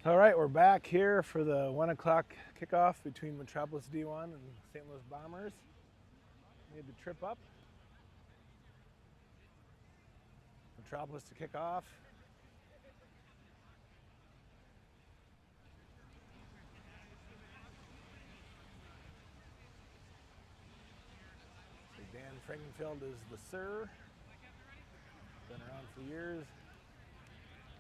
All right, we're back here for the 1 o'clock kickoff between Metropolis D1 and St. Louis Bombers. Need the trip up. Metropolis to kick off. So Dan Frankenfeld is the sir. Been around for years.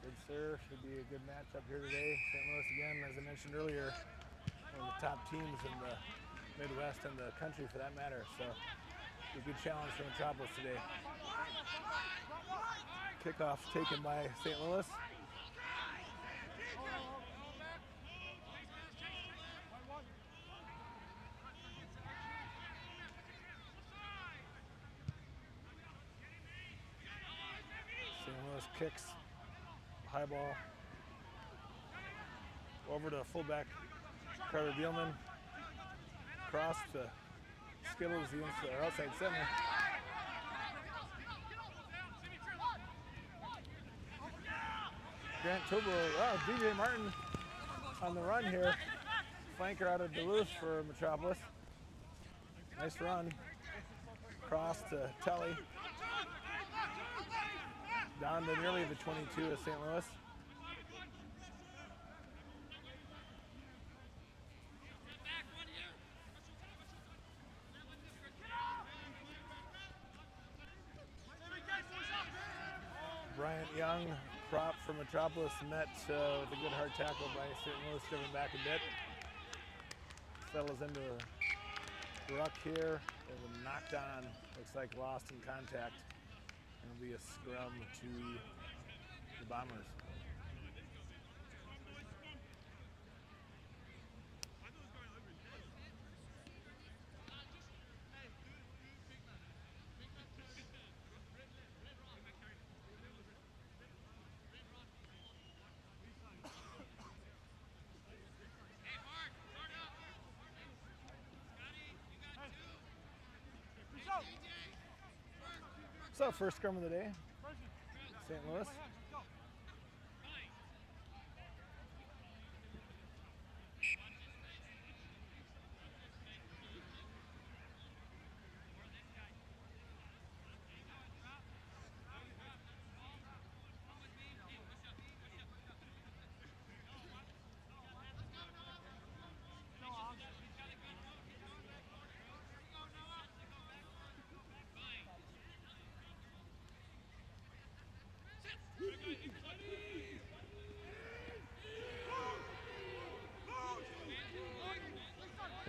Good sir, should be a good matchup here today. St. Louis again, as I mentioned earlier, one of the top teams in the Midwest and the country for that matter. So a good challenge for Metropolis today. Kickoff taken by St. Louis. St. Louis kicks, high ball over to fullback Carter Bielman. Cross to Skittles, the outside center. Grant Tobo, DJ Martin on the run here. Flanker out of Duluth for Metropolis. Nice run. Cross to Telly. Down to nearly the 22 of St. Louis. Bryant Young, prop for Metropolis, met with a good hard tackle by St. Louis, driven back a bit. Settles into a ruck here. It was knocked on, looks like lost in contact. It'll be a scrum to the Bombers. So first scrum of the day, St. Louis.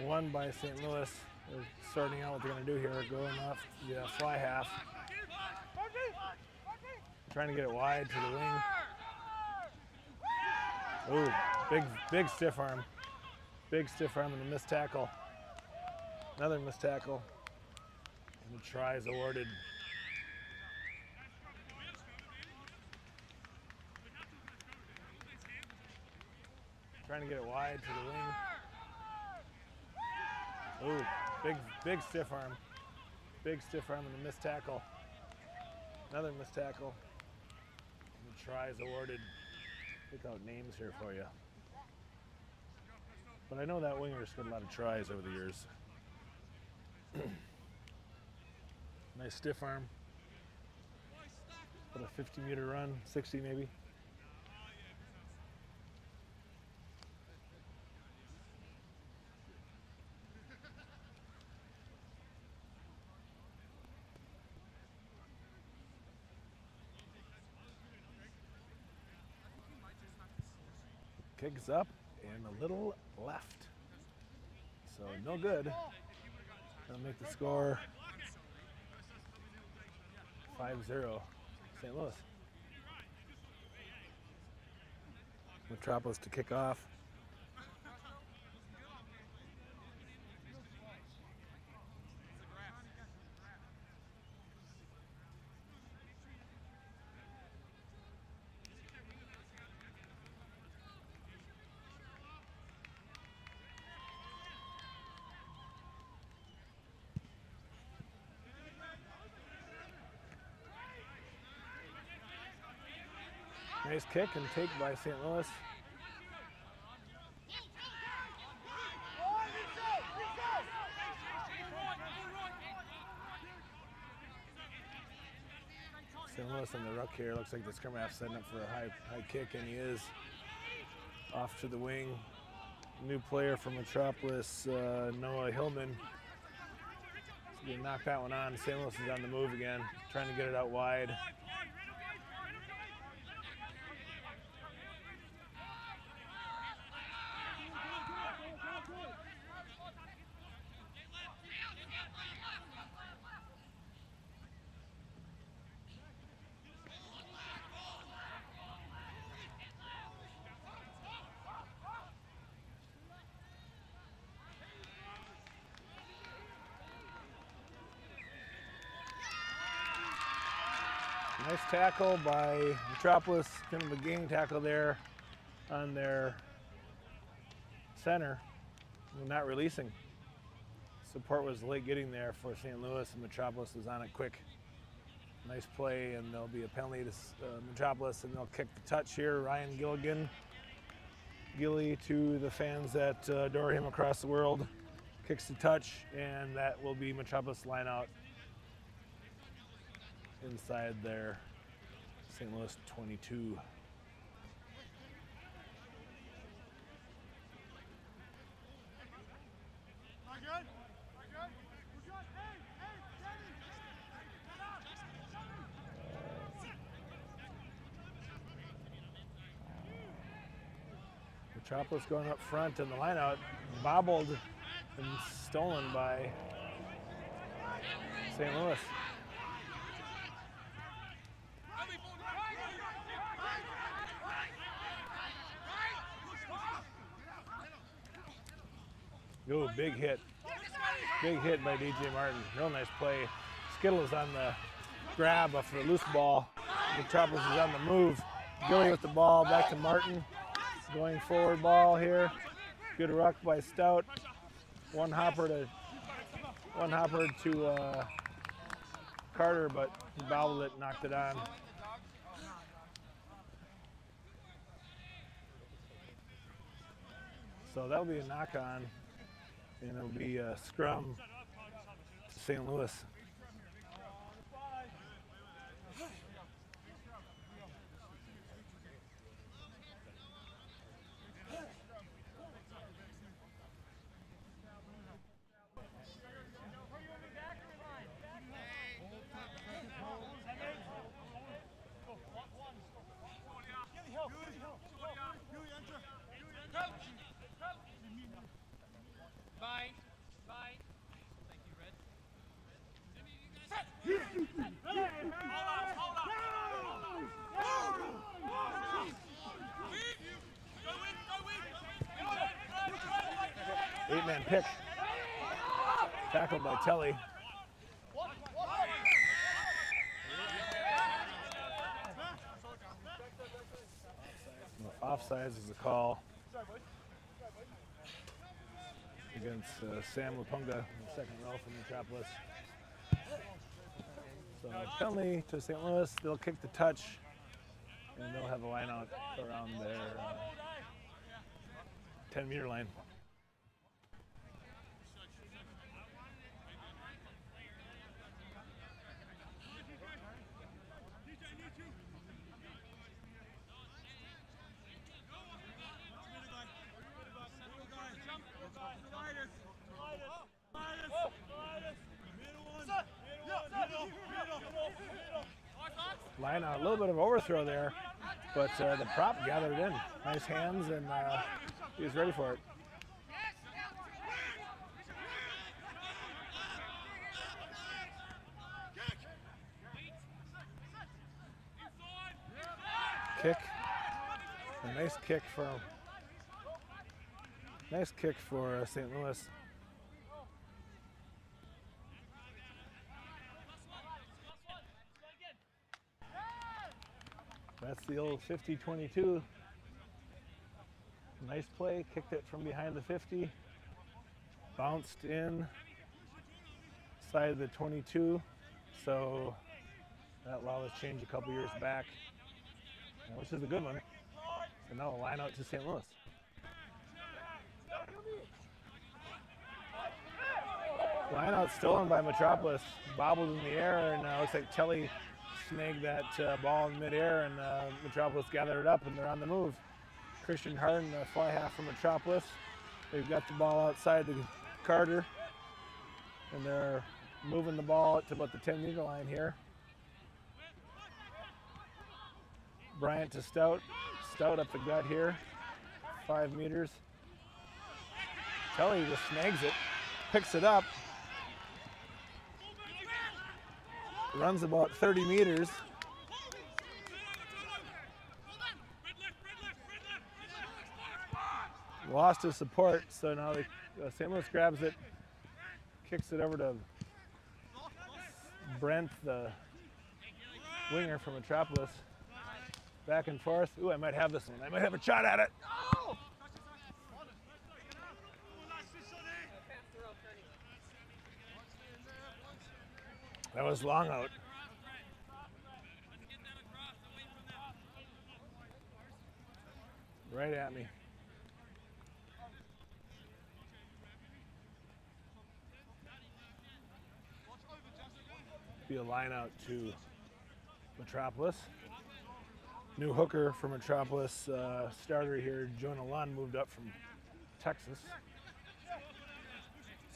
One by St. Louis. They're sorting out what they're going to do here. Going off the fly half. Trying to get it wide to the wing. Ooh, big stiff arm. Big stiff arm and a missed tackle. Another missed tackle. And the try is awarded. Trying to get it wide to the wing. Ooh, big stiff arm. Big stiff arm and a missed tackle. Another missed tackle. And the try is awarded. Pick out names here for you. But I know that winger's got a lot of tries over the years. Nice stiff arm. About a 50-meter run, 60 maybe. Kicks up and a little left. So no good. That'll make the score 5-0 St. Louis. Metropolis to kick off. Nice kick and take by St. Louis. St. Louis on the ruck here. Looks like the scrum half setting up for a high kick, and he is off to the wing. New player from Metropolis, Noah Hillman. So he knocked that one on. St. Louis is on the move again, trying to get it out wide. Nice tackle by Metropolis, kind of a gang tackle there on their center, not releasing. Support was late getting there for St. Louis, and Metropolis was on it quick. Nice play, and there'll be a penalty to Metropolis, and they'll kick the touch here. Ryan Gilly to the fans that adore him across the world, kicks the touch, and that will be Metropolis line out inside their St. Louis 22. Metropolis going up front, and the line out bobbled and stolen by St. Louis. Ooh, big hit. Big hit by DJ Martin. Real nice play. Skittle is on the grab of the loose ball. Metropolis is on the move. Gilly with the ball, back to Martin. Going forward ball here. Good ruck by Stout. One hopper to Carter, but he bobbled it, knocked it on. So that'll be a knock on, and it'll be a scrum to St. Louis. Eight-man pick. Tackled by Telly. Offsides is a call against Sam Lapunga in the second row from Metropolis. So penalty to St. Louis. They'll kick the touch, and they'll have a line out around their 10-meter line. Line out, a little bit of overthrow there, but the prop gathered it in. Nice hands, and he was ready for it. Kick, a nice kick for St. Louis. That's the old 50-22. Nice play, kicked it from behind the 50. Bounced in, side of the 22. So that law was changed a couple years back, which is a good one. So now a line out to St. Louis. Line out stolen by Metropolis, bobbled in the air, and looks like Telly snagged that ball in midair, and Metropolis gathered it up, and they're on the move. Christian Harden, fly half from Metropolis. They've got the ball outside the Carter, and they're moving the ball to about the 10-meter line here. Bryant to Stout. Stout up the gut here, 5 meters. Kelly just snags it, picks it up, runs about 30 meters. Lost his support, so now St. Louis grabs it, kicks it over to Brent, the winger from Metropolis. Back and forth. Ooh, I might have this one. I might have a shot at it. That was long out. Right at me. Be a line out to Metropolis. New hooker for Metropolis, starter here, Jonah Lund, moved up from Texas.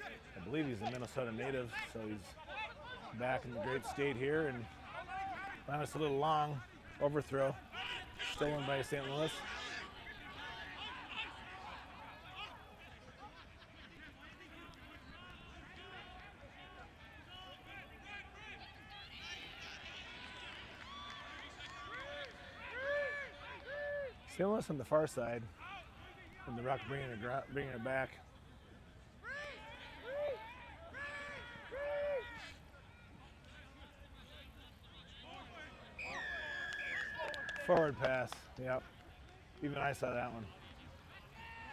I believe he's a Minnesota native, so he's back in the great state here. And minus a little long overthrow, stolen by St. Louis. St. Louis on the far side, and the Ruck bringing it back. Forward pass, yep. Even I saw that one.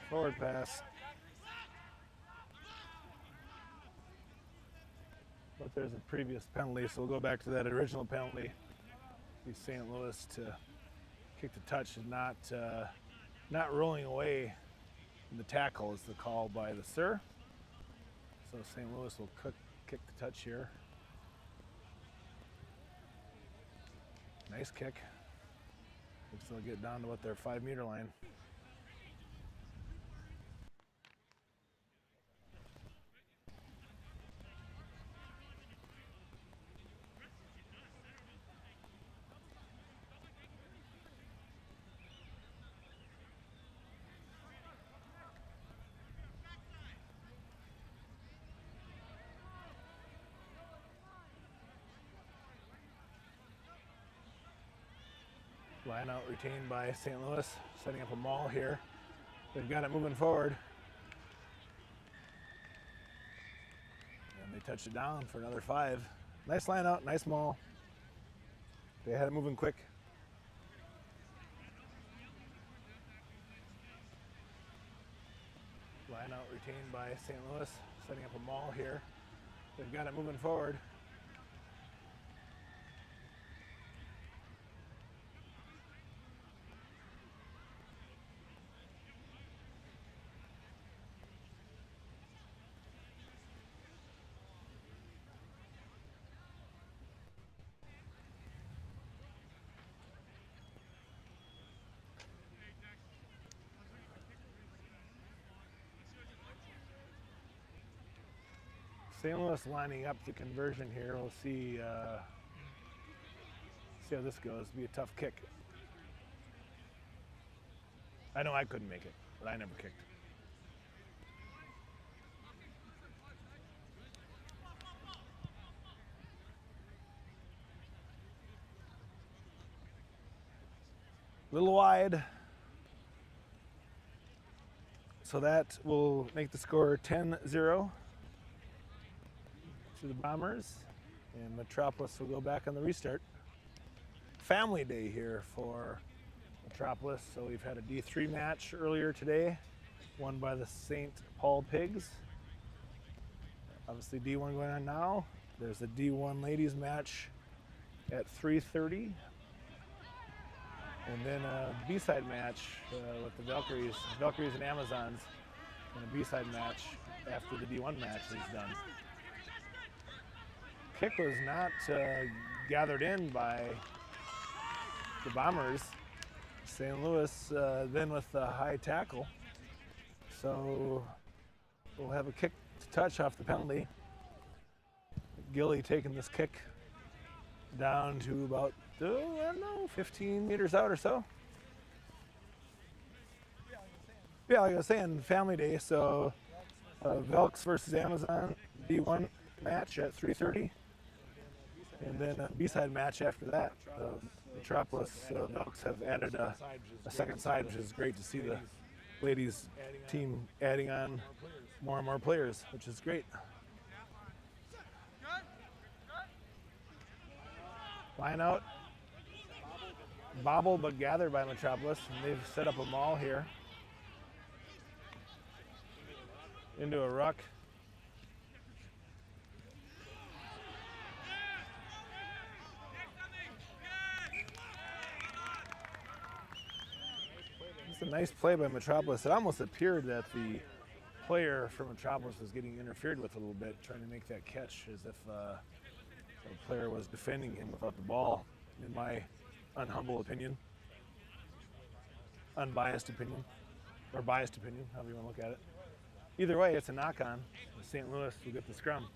Forward pass. But there's a previous penalty, so we'll go back to that original penalty. Be St. Louis to kick the touch and not rolling away in the tackle is the call by the Sir. So St. Louis will kick the touch here. Nice kick. Looks like they'll get down to what their 5-meter line. Line out retained by St. Louis, setting up a maul here. They've got it moving forward. And they touch it down for another 5. Nice line out, nice maul. They had it moving quick. Line out retained by St. Louis, setting up a maul here. They've got it moving forward. St. Louis lining up the conversion here. We'll see how this goes. It'll be a tough kick. I know I couldn't make it, but I never kicked. A little wide. So that will make the score 10-0. To the Bombers, and Metropolis will go back on the restart. Family day here for Metropolis. So we've had a D3 match earlier today, won by the St. Paul Pigs. Obviously D1 going on now. There's a D1 ladies match at 3:30. And then a B-side match with the Valkyries and Amazons, and a B-side match after the D1 match is done. Kick was not gathered in by the Bombers. St. Louis then with the high tackle. So we'll have a kick to touch off the penalty. Gilly taking this kick down to about, I don't know, 15 meters out or so. Yeah, like I was saying, family day, so Velks versus Amazon B1 match at 3:30. And then a B-side match after that. Metropolis Velks have added a second side, which is great to see the ladies team adding on more and more players, which is great. Line out, bobble but gathered by Metropolis, and they've set up a maul here into a ruck. It's a nice play by Metropolis. It almost appeared that the player from Metropolis was getting interfered with a little bit, trying to make that catch as if the player was defending him without the ball, in my unhumble opinion. Unbiased opinion, or biased opinion, however you want to look at it. Either way, it's a knock-on. St. Louis will get the scrum.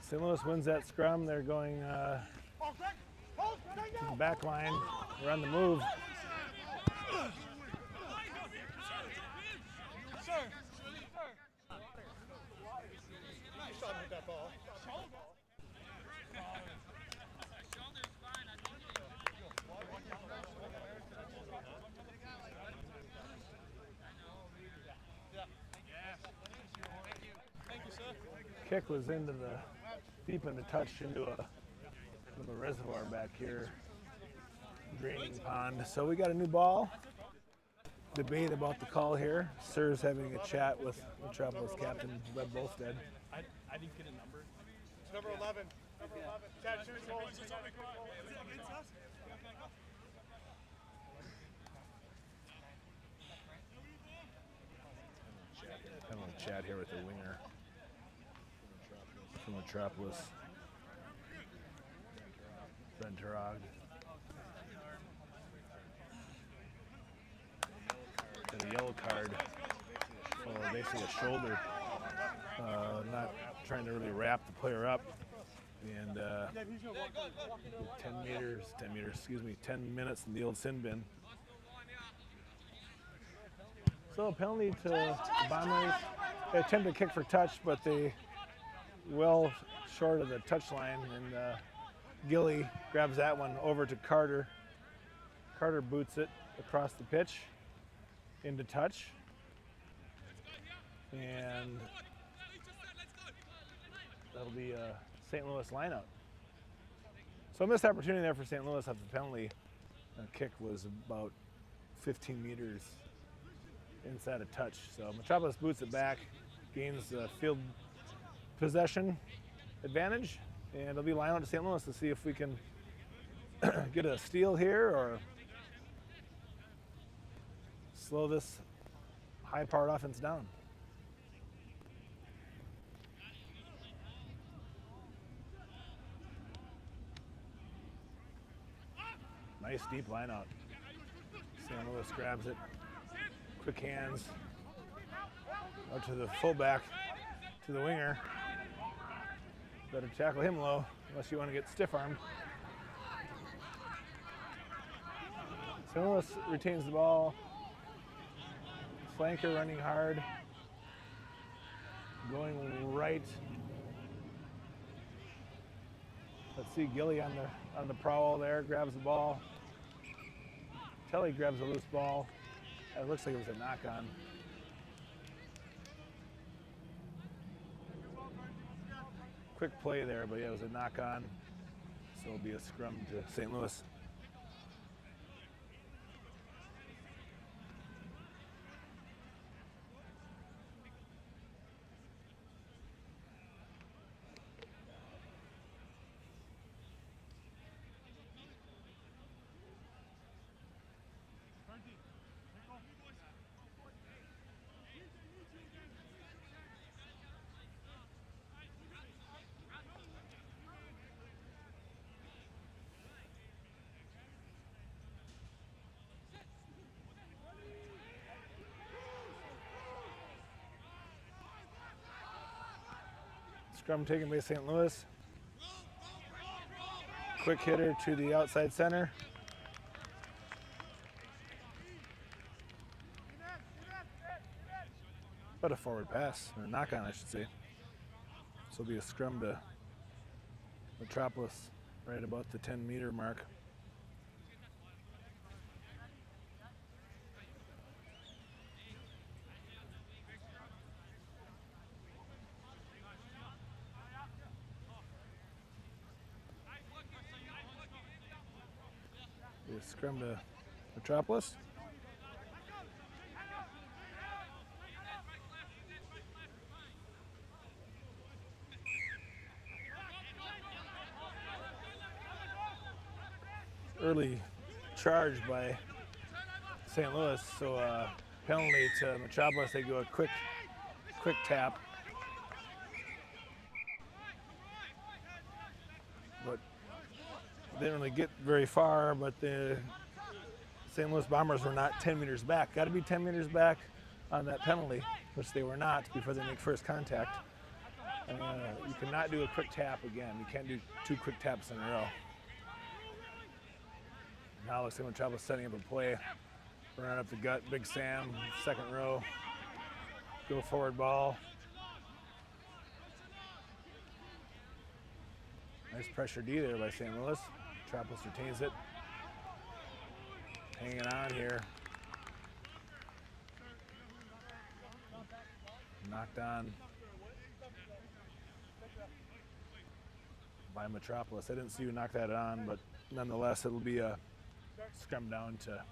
St. Louis wins that scrum. They're going to the back line. They're on the move. Kick was into the deep into touch into a reservoir back here, draining pond. So we got a new ball. Debate about the call here. Sir's having a chat with Metropolis captain Webb Bolstead. I didn't get a number. It's number 11. Number 11. Chad, shoot the goal. Is it against us? Having a chat here with the winger from Metropolis, Venturag. And a yellow card, basically a shoulder, not trying to really wrap the player up. And 10 minutes in the old sin bin. So a penalty to the Bombers. They attempt to kick for touch, but they well short of the touch line, and Gilly grabs that one over to Carter. Carter boots it across the pitch into touch, and that'll be a St. Louis lineout. So a missed opportunity there for St. Louis after the penalty. The kick was about 15 meters inside a touch. So Metropolis boots it back, gains field possession advantage, and it'll be line out to St. Louis to see if we can get a steal here or slow this high-powered offense down. Nice deep line out. St. Louis grabs it. Quick hands out to the fullback, to the winger. Better tackle him low, unless you want to get stiff-armed. St. Louis retains the ball. Flanker running hard. Going right. Let's see Gilly on the prowl there, grabs the ball. Telly grabs a loose ball. It looks like it was a knock-on. Quick play there, but yeah, it was a knock-on. So it'll be a scrum to St. Louis. Scrum taken by St. Louis. Quick hitter to the outside center. But a forward pass, or a knock-on, I should say. This will be a scrum to Metropolis, right about the 10-meter mark. Be a scrum to Metropolis. Early charge by St. Louis, so penalty to Metropolis. They go a quick tap, but they didn't really get very far. But the St. Louis Bombers were not 10 meters back. Got to be 10 meters back on that penalty, which they were not before they make first contact. You cannot do a quick tap again. You can't do 2 quick taps in a row. Now looks like Metropolis setting up a play. Running up the gut, Big Sam, second row. Go forward ball. Nice pressure D there by St. Louis. Metropolis retains it. Hanging on here. Knocked on by Metropolis. I didn't see who knocked that on, but nonetheless, it'll be a scrum down to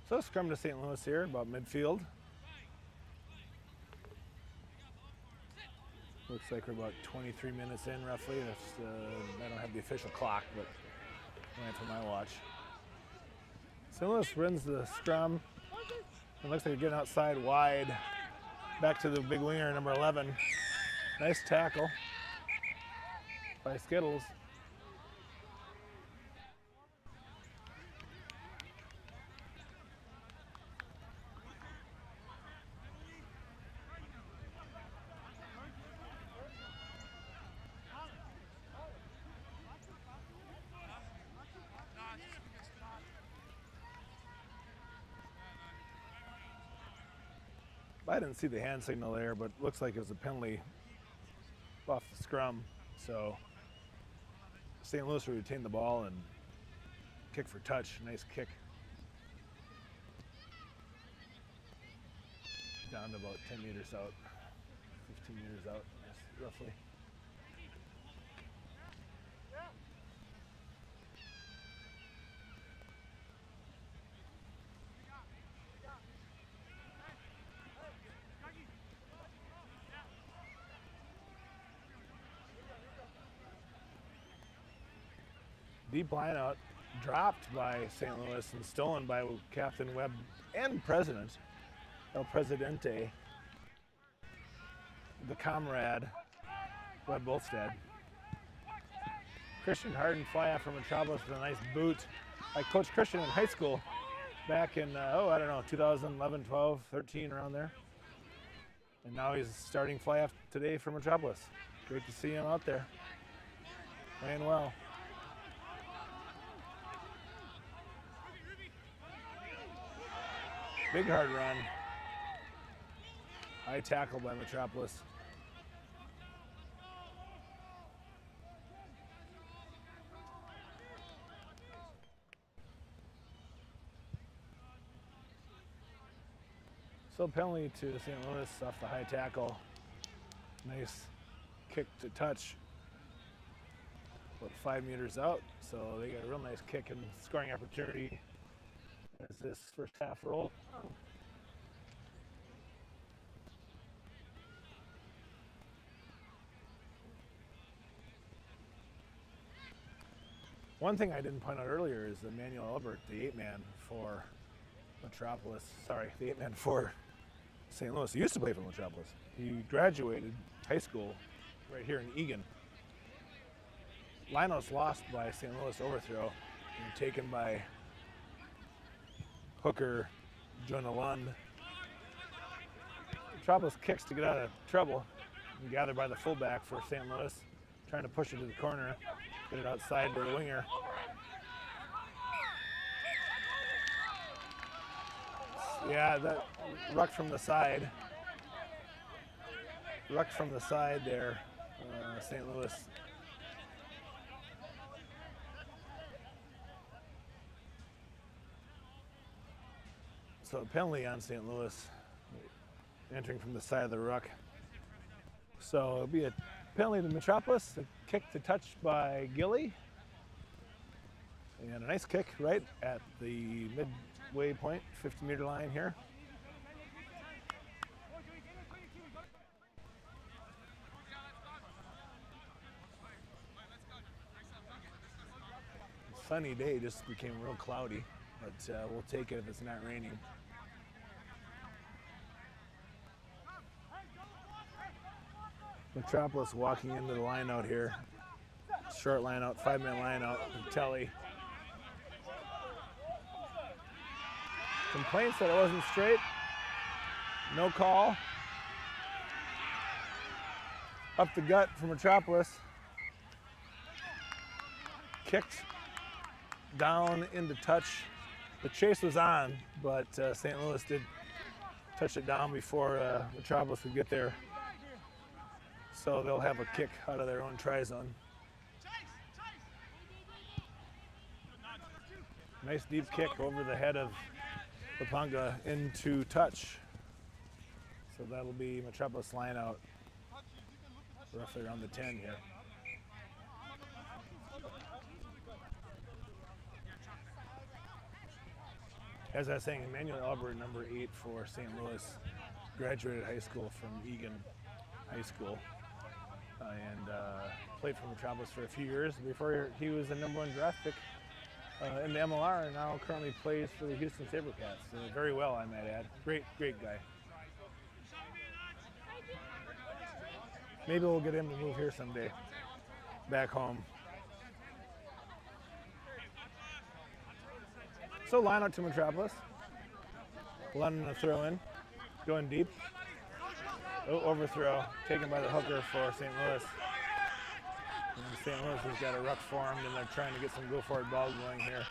so scrum to St. Louis here, about midfield. Looks like we're about 23 minutes in, roughly. That's, I don't have the official clock, but went for my watch. St. Louis wins the scrum. It looks like they're getting outside wide. Back to the big winger, number 11. Nice tackle by Skittles. I didn't see the hand signal there, but looks like it was a penalty off the scrum. So St. Louis will retain the ball and kick for touch. Nice kick. Down to about 10 meters out, 15 meters out, roughly. Deep line out, dropped by St. Louis and stolen by Captain Webb and President, El Presidente, the comrade, Webb Bolstad. Christian Harden fly out from Metropolis with a nice boot. I coached Christian in high school back in, I don't know, 2011, 12, 13, around there. And now he's starting fly off today for Metropolis. Great to see him out there. Playing well. Big hard run. High tackle by Metropolis. So penalty to St. Louis off the high tackle. Nice kick to touch. About 5 meters out. So they got a real nice kick and scoring opportunity as this first half roll. One thing I didn't point out earlier is Emmanuel Albert, the 8-man for Metropolis. Sorry, the 8-man for St. Louis. He used to play for Metropolis. He graduated high school right here in Egan. Linos lost by St. Louis overthrow and taken by hooker Jonah Lund. Metropolis kicks to get out of trouble and gathered by the fullback for St. Louis, trying to push it to the corner, get it outside to the winger. Yeah, that ruck from the side. Ruck from the side there, St. Louis. So a penalty on St. Louis, entering from the side of the ruck. So it'll be a penalty to Metropolis, a kick to touch by Gilly. And a nice kick right at the midway point, 50-meter line here. Sunny day, just became real cloudy, but we'll take it if it's not raining. Metropolis walking into the line out here. Short line out, 5-man line out, Telly. Complaints that it wasn't straight. No call. Up the gut for Metropolis. Kicked down into touch. The chase was on, but St. Louis did touch it down before Metropolis could get there. So they'll have a kick out of their own try zone. Nice deep kick over the head of Lapanga into touch. So that'll be Metropolis line out roughly around the 10 here. As I was saying, Emmanuel Albert, number 8 for St. Louis, graduated high school from Egan High School and played for Metropolis for a few years before he was the #1 draft pick in the MLR, and now currently plays for the Houston SaberCats. Very well, I might add. Great guy. Maybe we'll get him to move here someday, back home. So line out to Metropolis. London a throw in, going deep. Oh, overthrow, taken by the hooker for St. Louis. And St. Louis has got a ruck formed, and they're trying to get some go-forward ball going here.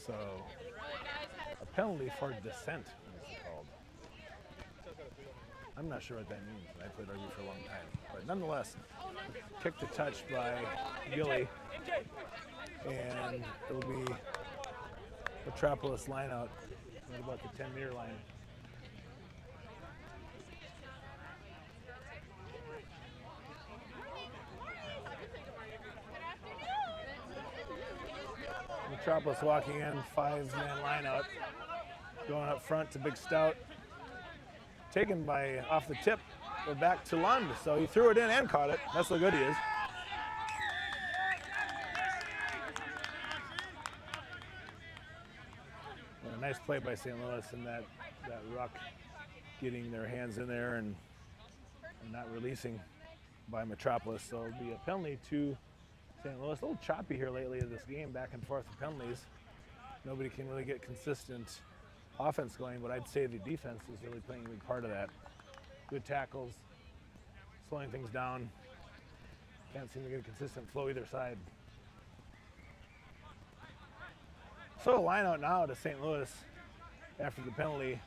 So, a penalty for dissent is called. I'm not sure what that means. I played rugby for a long time. But nonetheless, kick to touch by Gilly. And it'll be Metropolis line out at about the 10-meter line. Metropolis walking in, 5-man line out, going up front to Big Stout. Taken by off the tip, but back to Lund. So he threw it in and caught it. That's how good he is. nice play by St. Louis and that ruck getting their hands in there and not releasing by Metropolis. So it'll be a penalty to St. Louis. A little choppy here lately in this game, back and forth with penalties. Nobody can really get consistent offense going, but I'd say the defense is really playing a big part of that. Good tackles, slowing things down. Can't seem to get a consistent flow either side. So a line out now to St. Louis after the penalty,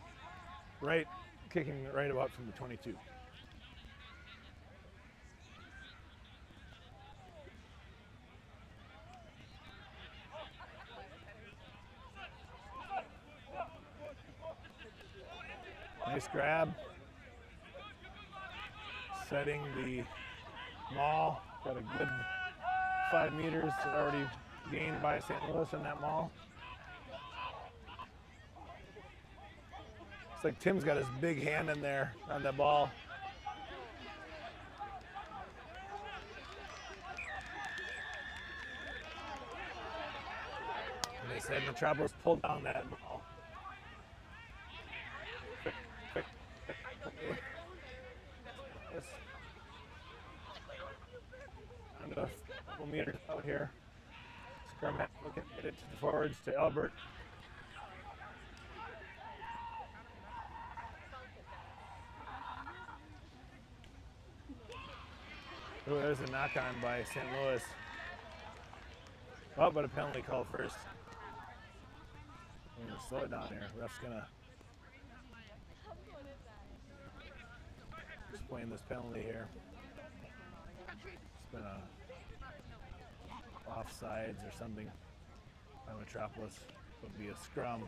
kicking right about from the 22. Nice grab. Setting the maul. Got a good 5 meters already gained by St. Louis in that maul. Looks like Tim's got his big hand in there on that ball. And they said Metropolis pulled down that ball. A couple meters out here. Scrum looking at it to the forwards to Albert. Oh, there's a knock on by St. Louis. Oh, but a penalty call first. I'm gonna slow it down here. Ref's gonna explain this penalty here. It's been a offsides or something by Metropolis. Would be a scrum.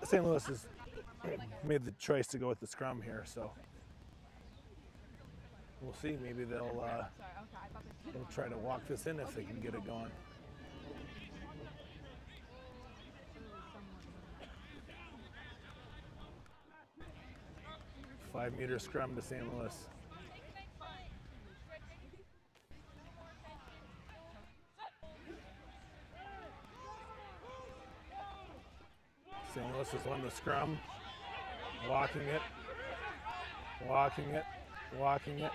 St. Louis has made the choice to go with the scrum here, so we'll see. Maybe they'll try to walk this in if they can get it going. Five-meter scrum to St. Louis. St. Louis has won the scrum, walking it, walking it, walking it.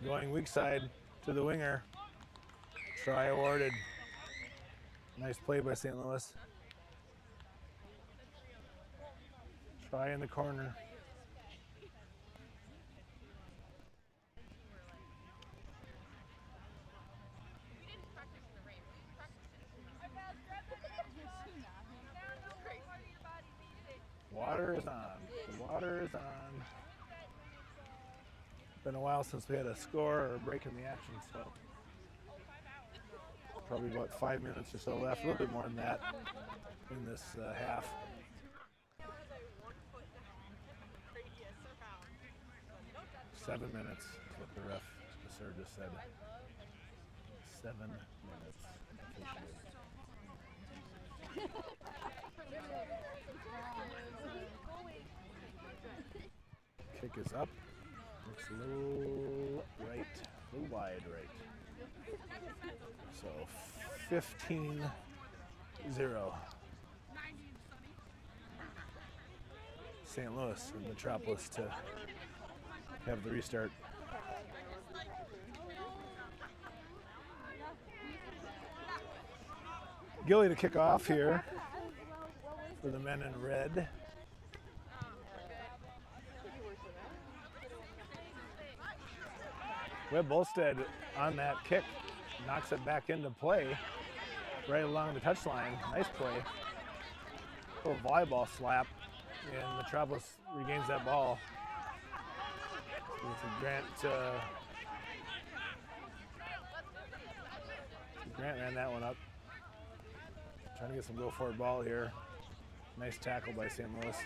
Going weak side to the winger. Try awarded. Nice play by St. Louis. Try in the corner. Water is on. The water is on. Been a while since we had a score or a break in the action, so probably about 5 minutes or so left, a little bit more than that in this half. Seven minutes is what the ref, the sir just said. 7 minutes. Kick is up. Looks a little right, a little wide right. So 15-0. St. Louis and Metropolis to have the restart. Gilly to kick off here for the men in red. Webb Bolstead on that kick knocks it back into play right along the touchline. Nice play. A little volleyball slap, and Metropolis regains that ball. Grant ran that one up. Trying to get some go-forward ball here. Nice tackle by St. Louis.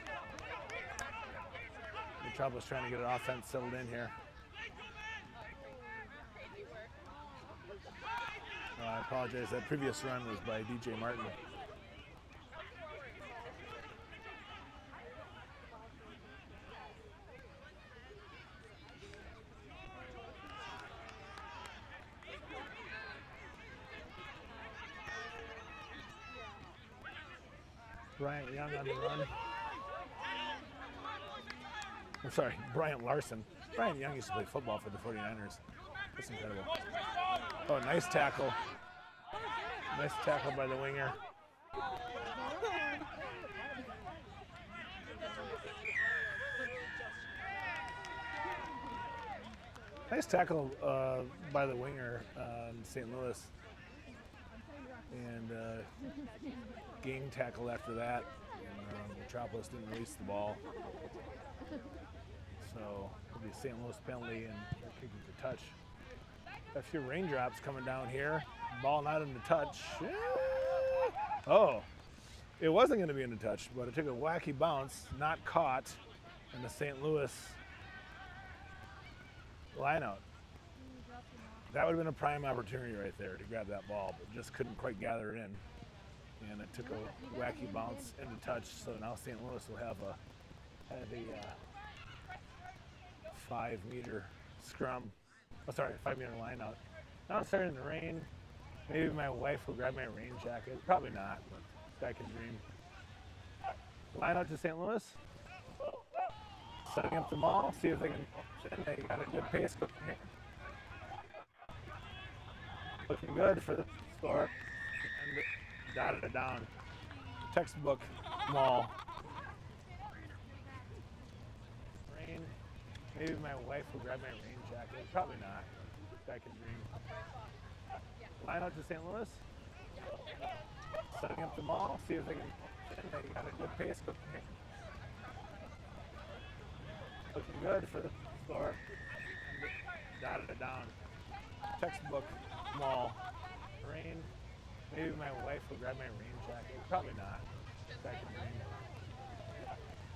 Metropolis trying to get an offense settled in here. I apologize, that previous run was by DJ Martin. Bryant Young on the run. I'm sorry, Bryant Larson. Bryant Young used to play football for the 49ers. That's incredible. Oh, nice tackle. Nice tackle by the winger. Nice tackle by the winger in St. Louis. And game tackle after that. And, Metropolis didn't release the ball. So it'll be a St. Louis penalty and they're kicking for touch. Got a few raindrops coming down here. Ball not into touch. Oh, it wasn't going to be into touch, but it took a wacky bounce, not caught, in the St. Louis lineout. That would have been a prime opportunity right there to grab that ball, but just couldn't quite gather it in. And it took a wacky bounce into touch, so now St. Louis will have a 5-meter scrum. Oh, sorry, 5-meter line out. Now it's starting to rain. Maybe my wife will grab my rain jacket. Probably not, but I can dream. Line out to St. Louis. Setting up the ball, see if they can. They got a good pace going here. Looking good for the score. And dotted it down. Textbook maul. Rain. Maybe my wife will grab my rain jacket. Probably not. I can dream. Line out to St. Louis. Setting up the ball. See if they can. They got a good pace going here. Looking good for the score. And dotted it down. Textbook maul. Rain. Maybe my wife will grab my rain jacket. Probably not. I can dream.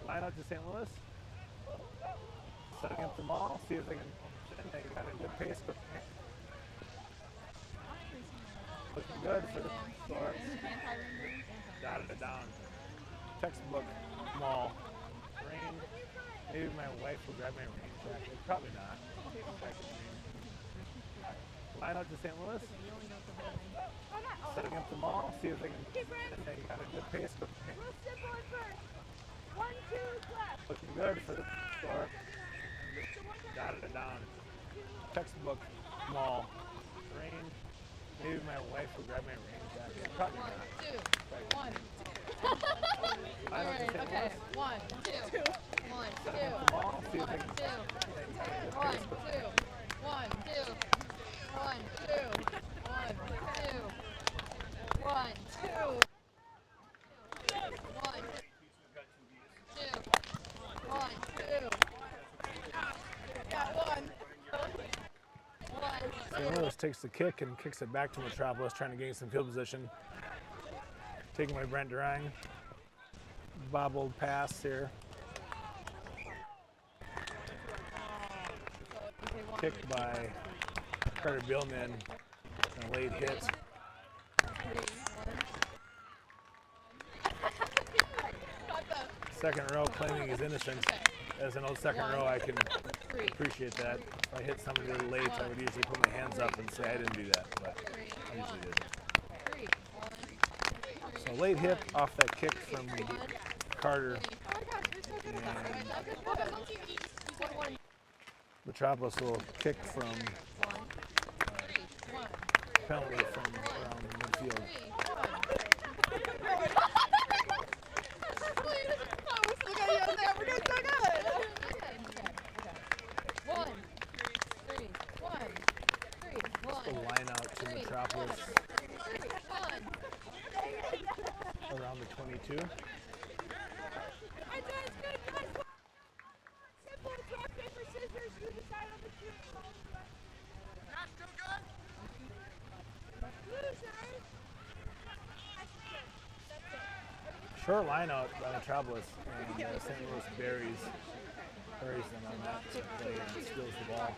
Line out to St. Louis. Setting up the ball. See if they can. They got a good pace going here. Looking good for the score. Dotted it down. Textbook maul. Rain. Maybe my wife will grab my rain jacket. Probably not. I can dream. Line out to St. Louis. Setting up the ball. See if they can. They got a good pace going here. Looking good for the score. Dotted it down. Textbook maul. Rain. Maybe my wife will grab my rain jacket. Probably not. 1, 2. All right, okay. 1, 2. 1, 2. 1, 2. 1, 2. 1, 2. 1, 2. 1, 2. 1, 2. 1, 2. Got one. St. Louis takes the kick and kicks it back to Metropolis, trying to gain some field position. Taken by Brent Durang. Bobbled pass here. Kicked by Carter Billman. And a late hit. Second row claiming his innocence. As an old second row, I can appreciate that. If I hit somebody really late, I would usually put my hands up and say I didn't do that, but I usually didn't. So late hit off that kick from Carter. And Metropolis will kick from penalty from around midfield. The line out to Metropolis around the 22. Short line out by Metropolis, and St. Louis buries them on that play and steals the ball.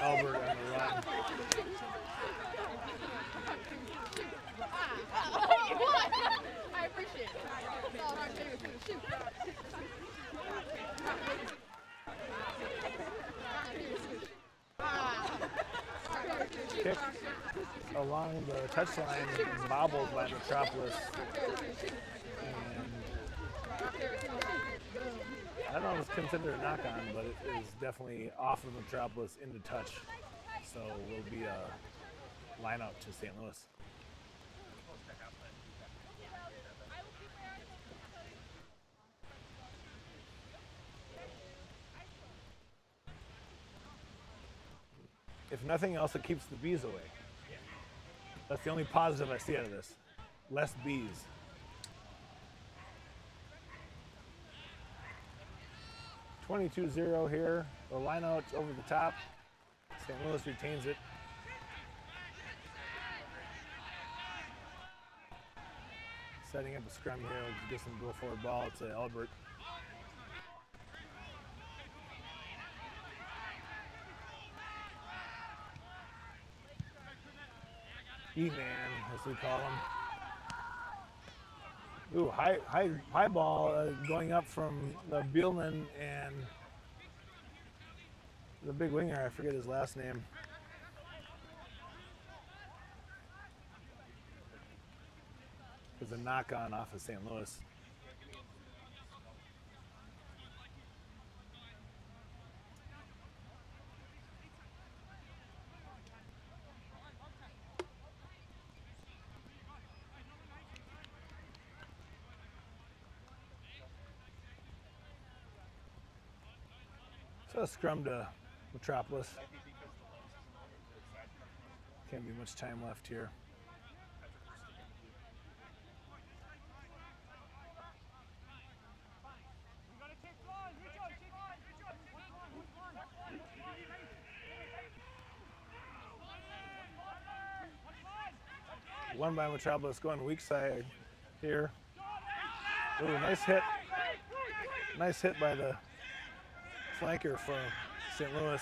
Albert on the run. I appreciate it. Kick. along the touchline bobbled by Metropolis. And I don't know if it's considered a knock-on, but it is definitely off of Metropolis into touch. So it will be a line-out to St. Louis. If nothing else, it keeps the bees away. That's the only positive I see out of this. Less bees. (22-0) here. The lineout's over the top. St. Louis retains it. Setting up a scrum here. We'll get some go forward ball to Albert. E-man, as we call him. Ooh, high ball going up from Bielman and the big winger. I forget his last name. There's a knock-on off of St. Louis. So a scrum to Metropolis. Can't be much time left here. One by Metropolis going weak side here. Ooh, nice hit. Nice hit by the flanker for St. Louis.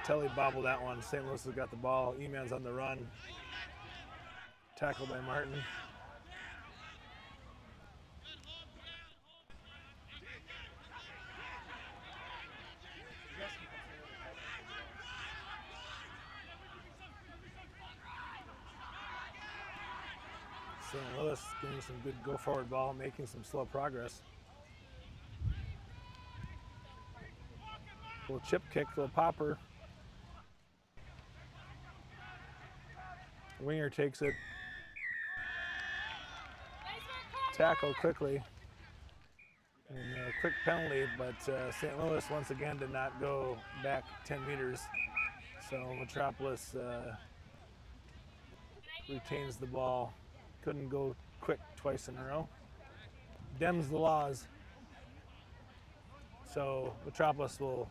Telly bobbled that one. St. Louis has got the ball. E-man's on the run. Tackled by Martin. St. Louis getting some good go forward ball, making some slow progress. Little chip kick, little popper. Winger takes it. Tackle quickly. And a quick penalty, but St. Louis once again did not go back 10 meters. So Metropolis retains the ball. Couldn't go quick twice in a row. Dems the laws. So Metropolis will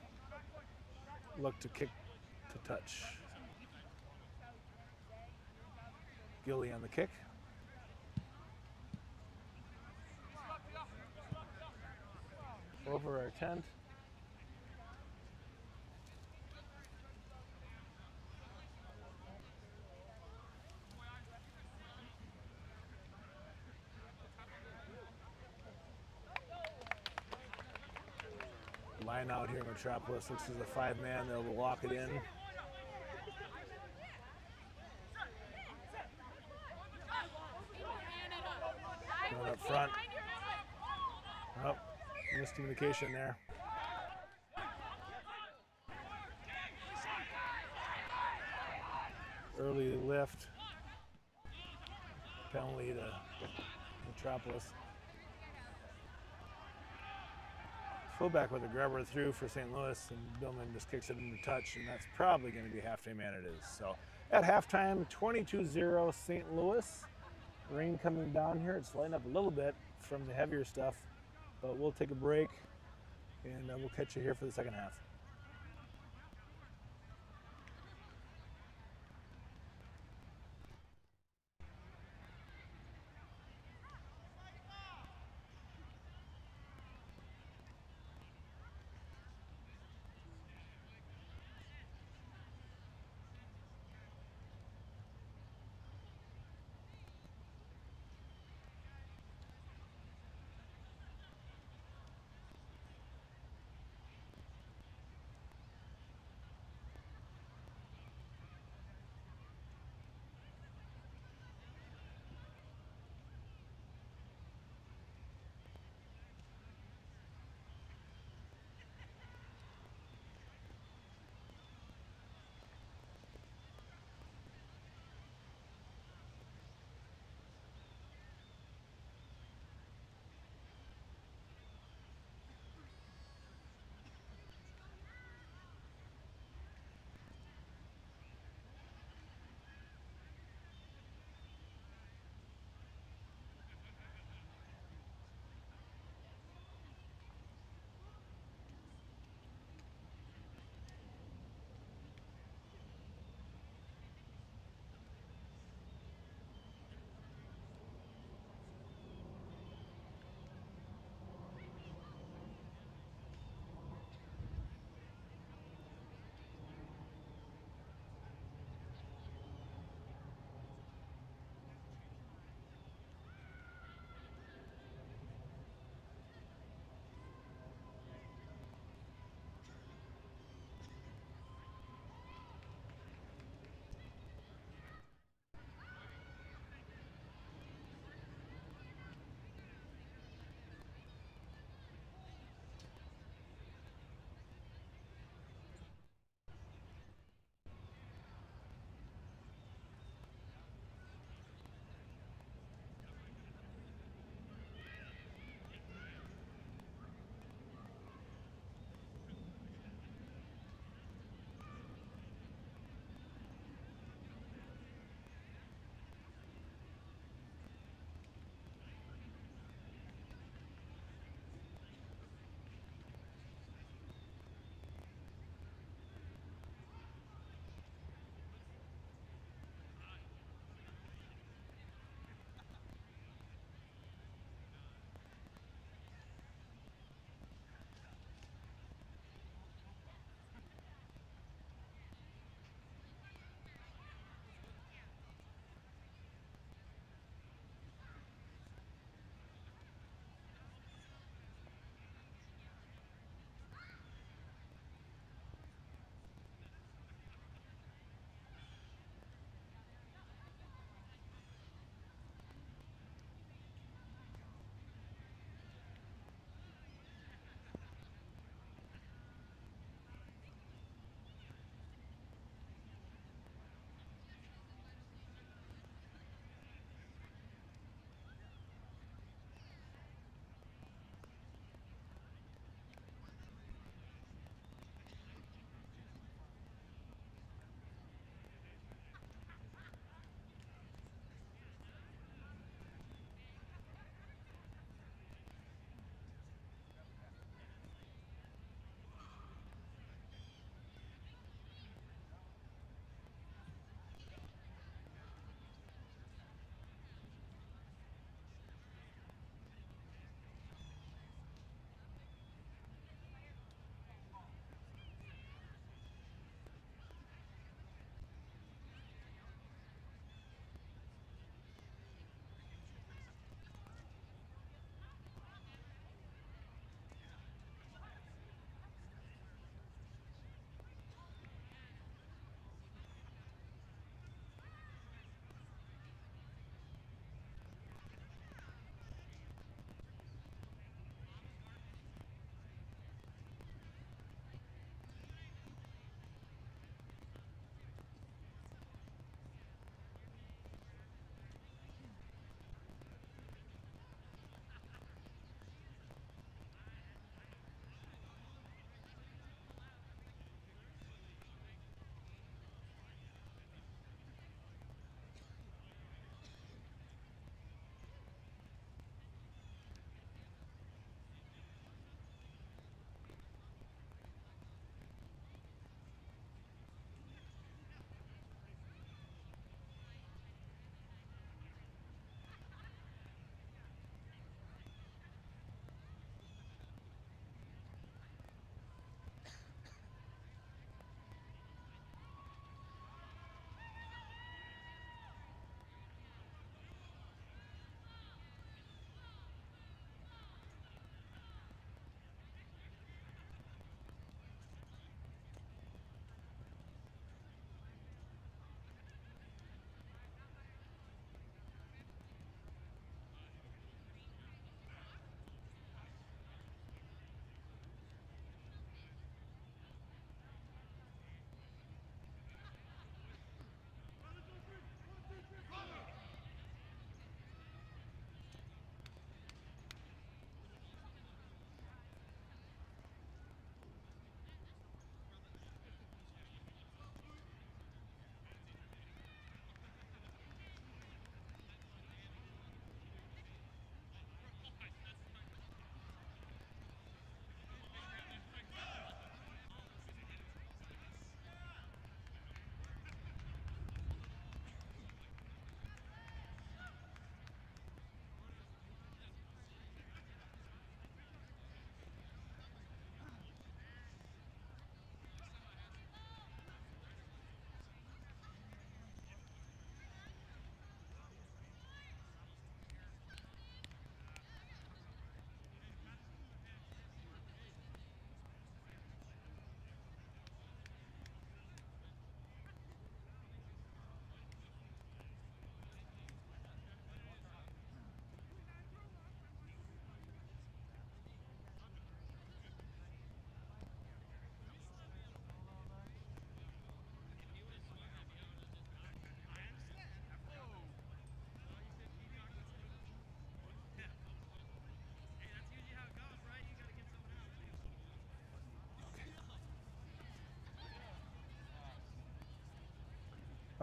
look to kick to touch. Gilly on the kick. Over our tent. Line out here, Metropolis looks as a 5-man. They'll lock it in. Going up front. Oh, miscommunication there. Early lift. Penalty to Metropolis. Fullback with a grabber through for St. Louis, and Billman just kicks it into touch, and that's probably going to be halftime, and it is. So at halftime, 22-0 St. Louis. Rain coming down here. It's lighting up a little bit from the heavier stuff, but we'll take a break, and we'll catch you here for the second half.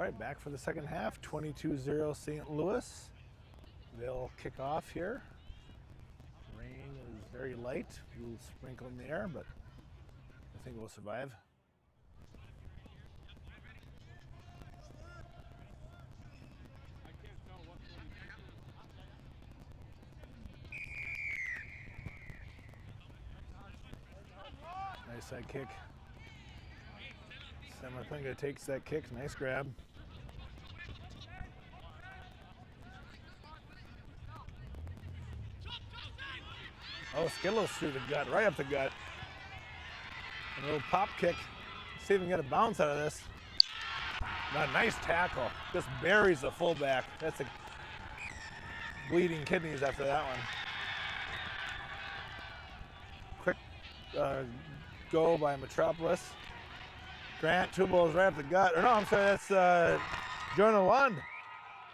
All right, back for the second half, 22-0 St. Louis. They'll kick off here. Rain is very light, a little sprinkle in the air, but I think we'll survive. Nice side kick. Samathunga takes that kick, nice grab. Oh, Skittles through the gut, right up the gut. A little pop kick. See if we can get a bounce out of this. A nice tackle. Just buries the fullback. That's a bleeding kidneys after that one. Quick go by Metropolis. Grant, two balls right up the gut. Or no, I'm sorry, that's Jonah Lund.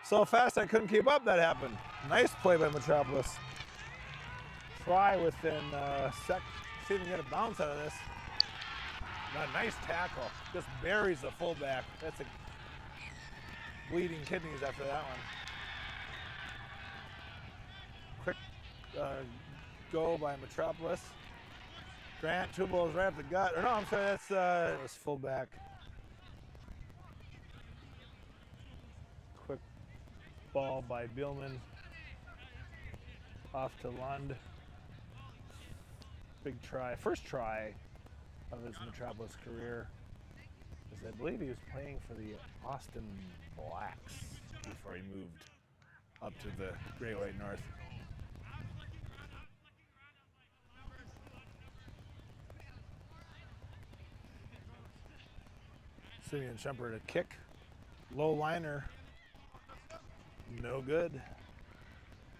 So fast I couldn't keep up, that happened. Nice play by Metropolis. Try within sec. See if we can get a bounce out of this. A nice tackle. Just buries the fullback. That's a bleeding kidneys after that one. Quick go by Metropolis. Grant, two balls right up the gut. Or no, I'm sorry, that's fullback. Quick ball by Billman. Off to Lund. Big try, first try of his Metropolis career. Because I believe he was playing for the Austin Blacks before he moved up to the Great White North. Simeon Shumpert a kick. Low liner. No good.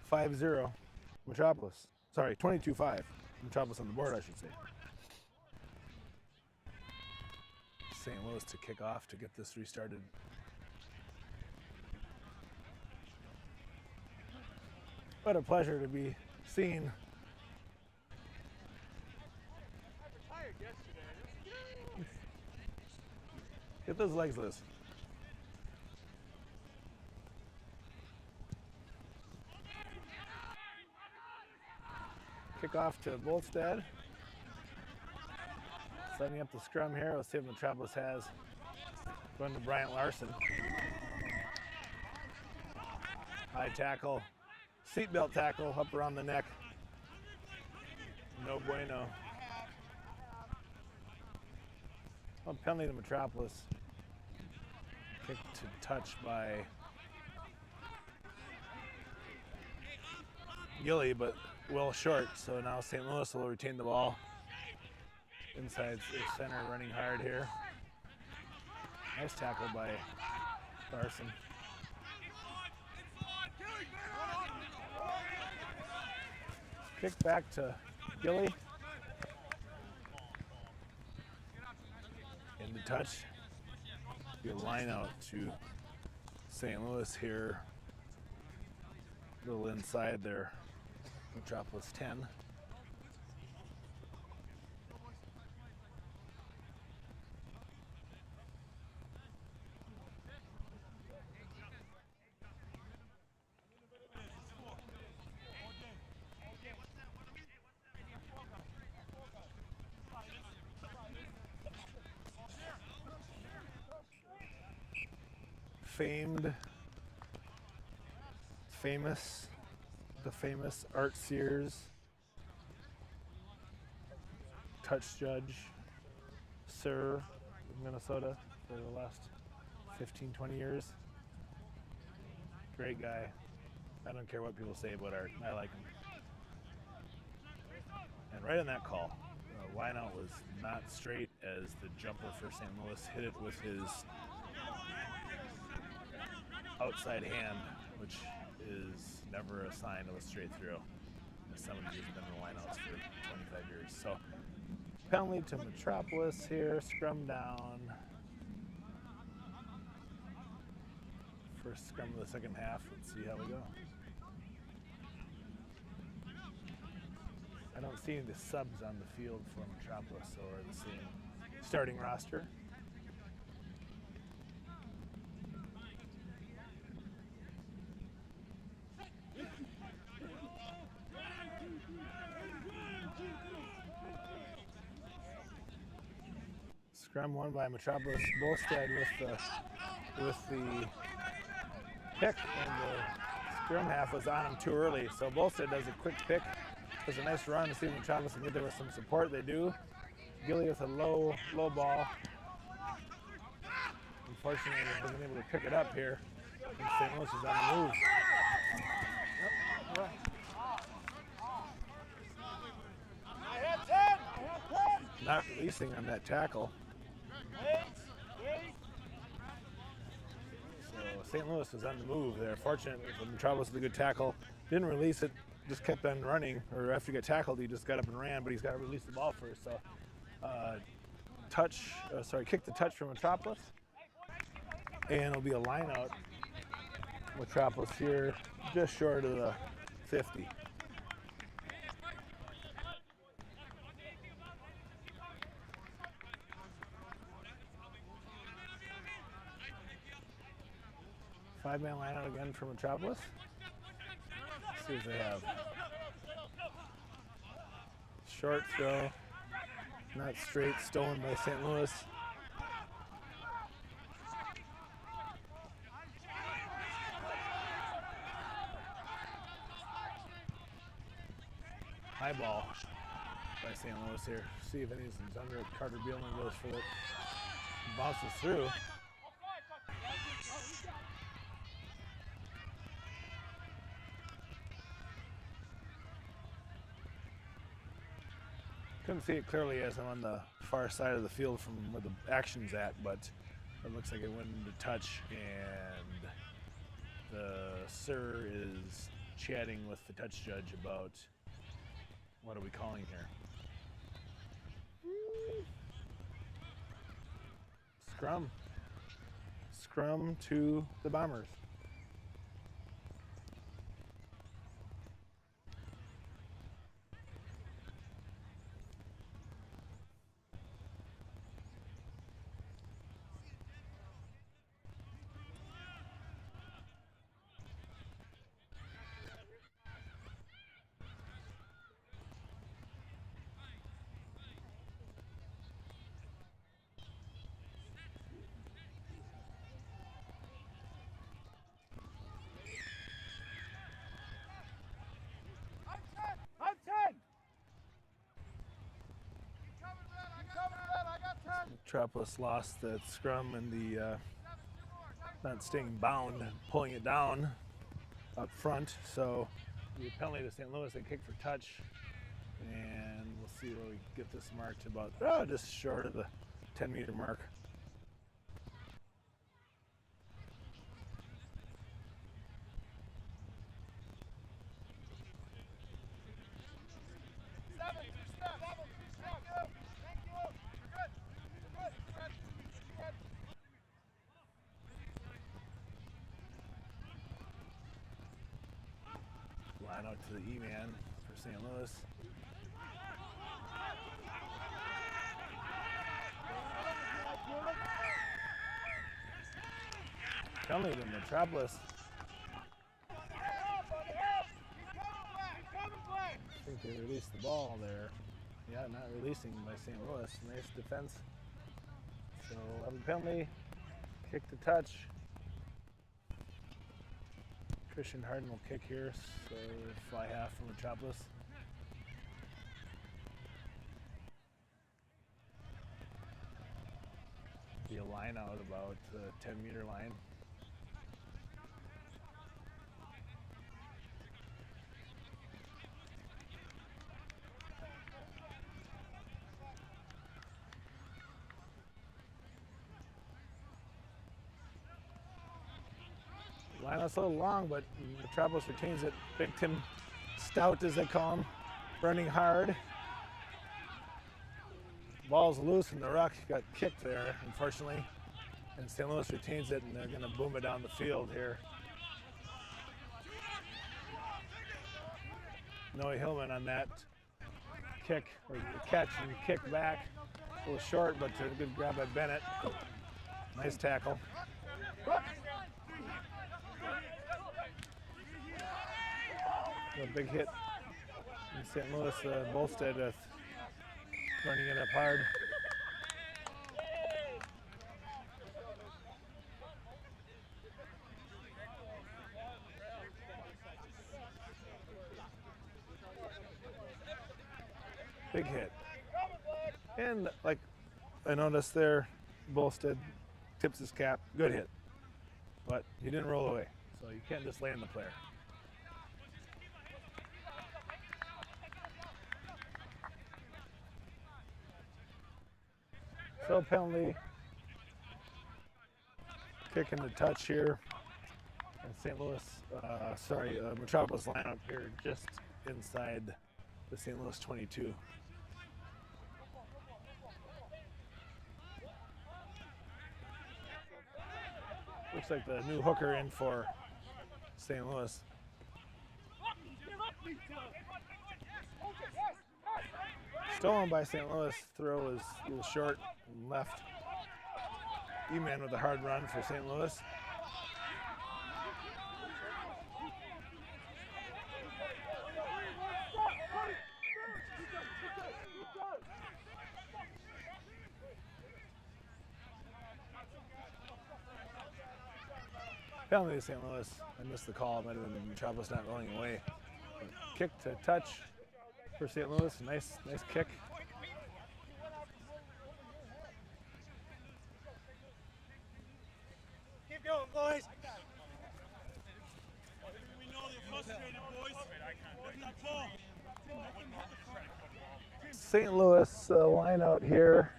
5-0. Metropolis. Sorry, 22-5. Metropolis on the board, I should say. St. Louis to kick off to get this restarted. What a pleasure to be seen. Get those legs loose. Kick off to Bolstad. Setting up the scrum here. Let's see what Metropolis has. Going to Bryant Larson. High tackle. Seatbelt tackle up around the neck. No bueno. Oh, penalty to Metropolis. Kick to touch by Gilly, but well short. So now St. Louis will retain the ball. Inside center running hard here. Nice tackle by Larson. Kick back to Gilly. Into touch. Good line out to St. Louis here. A little inside there. Metropolis 10. The famous Art Sears, touch judge, Sir of Minnesota for the last 15, 20 years. Great guy. I don't care what people say about Art. I like him. And right on that call, lineout was not straight as the jumper for St. Louis hit it with his outside hand, which is never a sign of a straight through. Somebody who's been in the lineouts for 25 years. So penalty to Metropolis here, scrum down. First scrum of the second half. Let's see how we go. I don't see the subs on the field for Metropolis, so we're the same starting roster. Scrum won by Metropolis. Bolstead with the pick, and the scrum half was on him too early. So Bolstead does a quick pick, does a nice run to see if Metropolis can get there with some support. They do. Gilly with a low ball. Unfortunately, he wasn't able to pick it up here. And St. Louis is on the move. Not releasing on that tackle. So St. Louis was on the move there. Fortunately for Metropolis with a good tackle. Didn't release it, just kept on running. Or after you get tackled, he just got up and ran, but he's got to release the ball first. So kick the touch from Metropolis. And it'll be a line out. Metropolis here, just short of the 50. Five-man line out again for Metropolis. Let's see what they have. Short throw, not straight, stolen by St. Louis. High ball by St. Louis here. See if anything's under it. Carter Beelman goes for it. Bounces through. Couldn't see it clearly as I'm on the far side of the field from where the action's at, but it looks like it went into touch, and the sir is chatting with the touch judge about what are we calling here. Scrum to the Bombers. Metropolis lost that scrum and the not staying bound, pulling it down up front. So the penalty to St. Louis, they kick for touch, and we'll see where we get this marked about just short of the 10-meter mark. Line out to the E-man for St. Louis. Penalty to Metropolis. I think they released the ball there. Yeah, not releasing by St. Louis. Nice defense. So have a penalty. Kick the touch. Christian Harden will kick here, so fly half from Metropolis. Be a line out about the 10-meter line. Line out's a little long, but Metropolis retains it. Big Tim Stout, as they call him, running hard. Ball's loose, and the ruck got kicked there, unfortunately. And St. Louis retains it, and they're going to boom it down the field here. Noah Hillman on that kick, or catch and kick back. A little short, but a good grab by Bennett. Nice tackle. A big hit in St. Louis. Bolstead running it up hard. And like I noticed there, Bolstead tips his cap. Good hit. But he didn't roll away. So you can't just land the player. So penalty. Kick into touch here. And St. Louis, Metropolis lineup here just inside the St. Louis 22. Looks like the new hooker in for St. Louis. Stolen by St. Louis. Throw is a little short and left. E-man with a hard run for St. Louis. Penalty to St. Louis. I missed the call. It might have been Metropolis not rolling away. But kick to touch for St. Louis. Nice kick. Keep going, boys. We know they're frustrated, boys. Lift that ball. St. Louis line out here,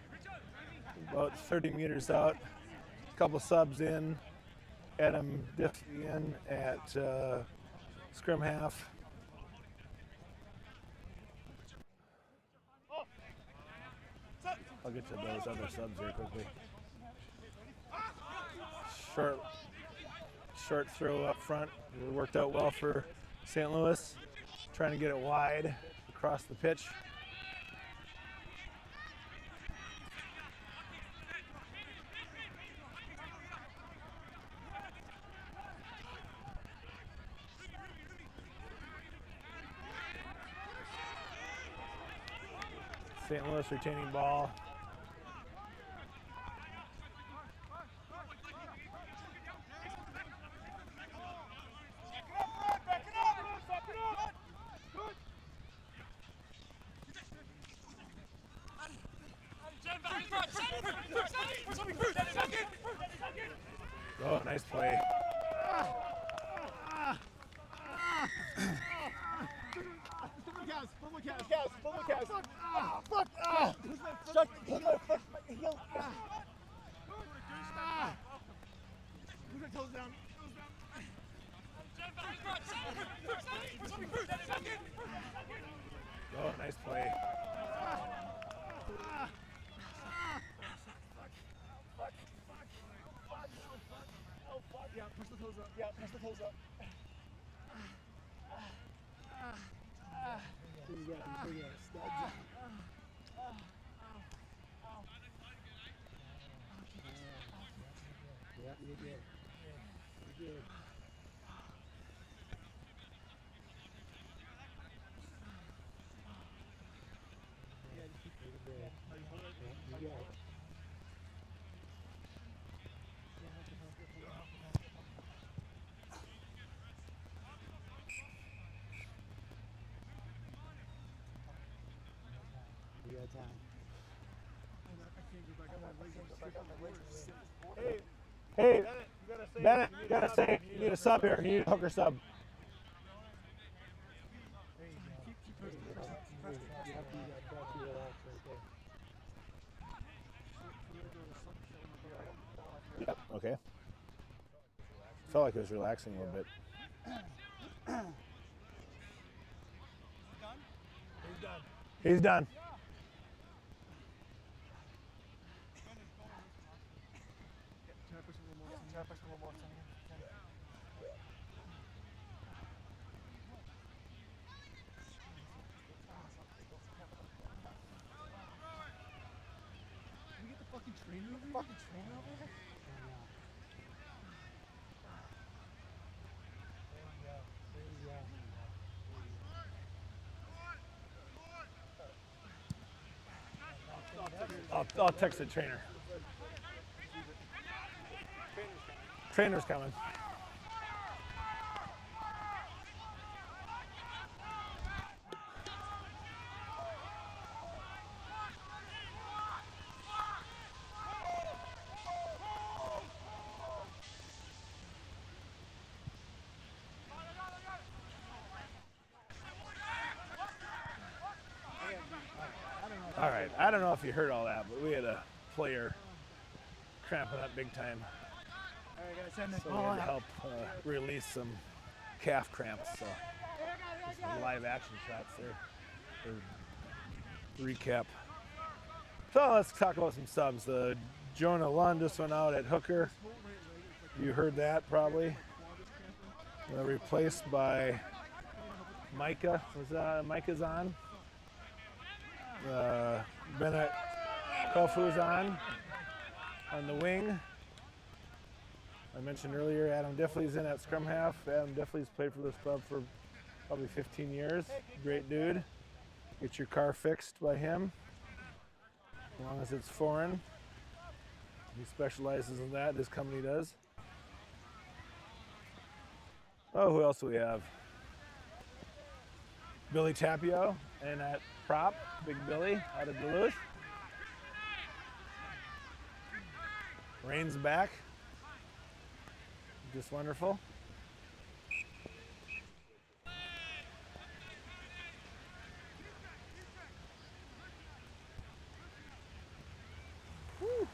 about 30 meters out. A couple subs in. Adam Diffie in at scrum half. I'll get to those other subs here quickly. Short throw up front. It worked out well for St. Louis. Trying to get it wide across the pitch. St. Louis retaining ball. Oh, nice play. Oh, nice play. Yeah, push the toes up. Yeah, push the toes up. Yeah, you did. You did. Hey, Bennett, you gotta save. You need a sub here. You need a hooker sub. Yep, okay. Felt like it was relaxing a little bit. He's done. I'll text the trainer. Trainer's coming. I don't know if you heard all that, but we had a player cramping up big time. All right, guys, send this So we ball had to out. help release some calf cramps. So some live action shots there for recap. So let's talk about some subs. Jonah Lund just went out at hooker. You heard that probably. Replaced by Micah. Micah's on. Bennett Kofu's on the wing. I mentioned earlier Adam Diffley's in at scrum half. Adam Diffley's played for this club for probably 15 years. Great dude. Get your car fixed by him, as long as it's foreign. He specializes in that, his company does. Oh, who else do we have? Billy Tapio and at prop, Big Billy out of Duluth. Rain's back. Just wonderful. Woo.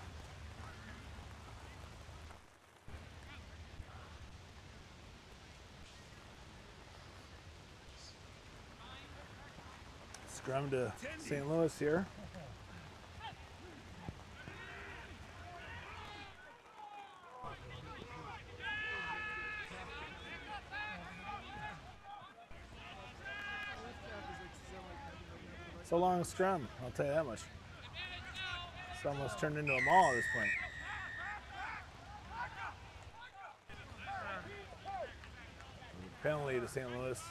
Scrum to St. Louis here. It's a long scrum, I'll tell you that much. It's almost turned into a mall at this point. Penalty to St. Louis.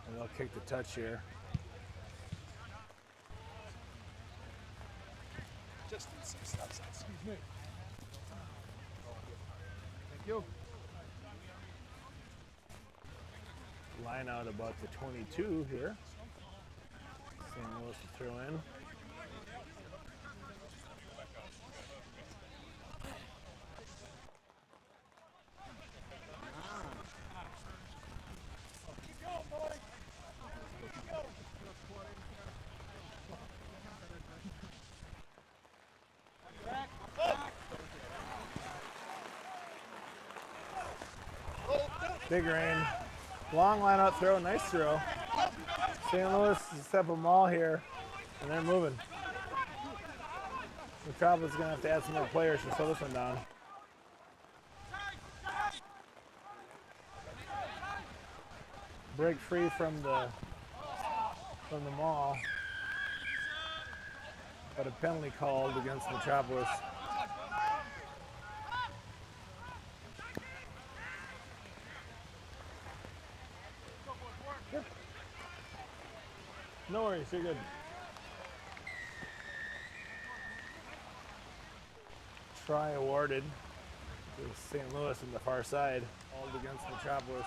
And they'll kick the touch here. Just stop. Excuse me. Thank you. Line out about the 22 here. St. Louis to throw in. Big rain. Long line out throw, nice throw. St. Louis is step them all here, and they're moving. Metropolis is going to have to add some more players to slow this one down. Break free from the maul, but a penalty called against Metropolis. No worries, you're good. Try awarded to St. Louis on the far side, called against Metropolis.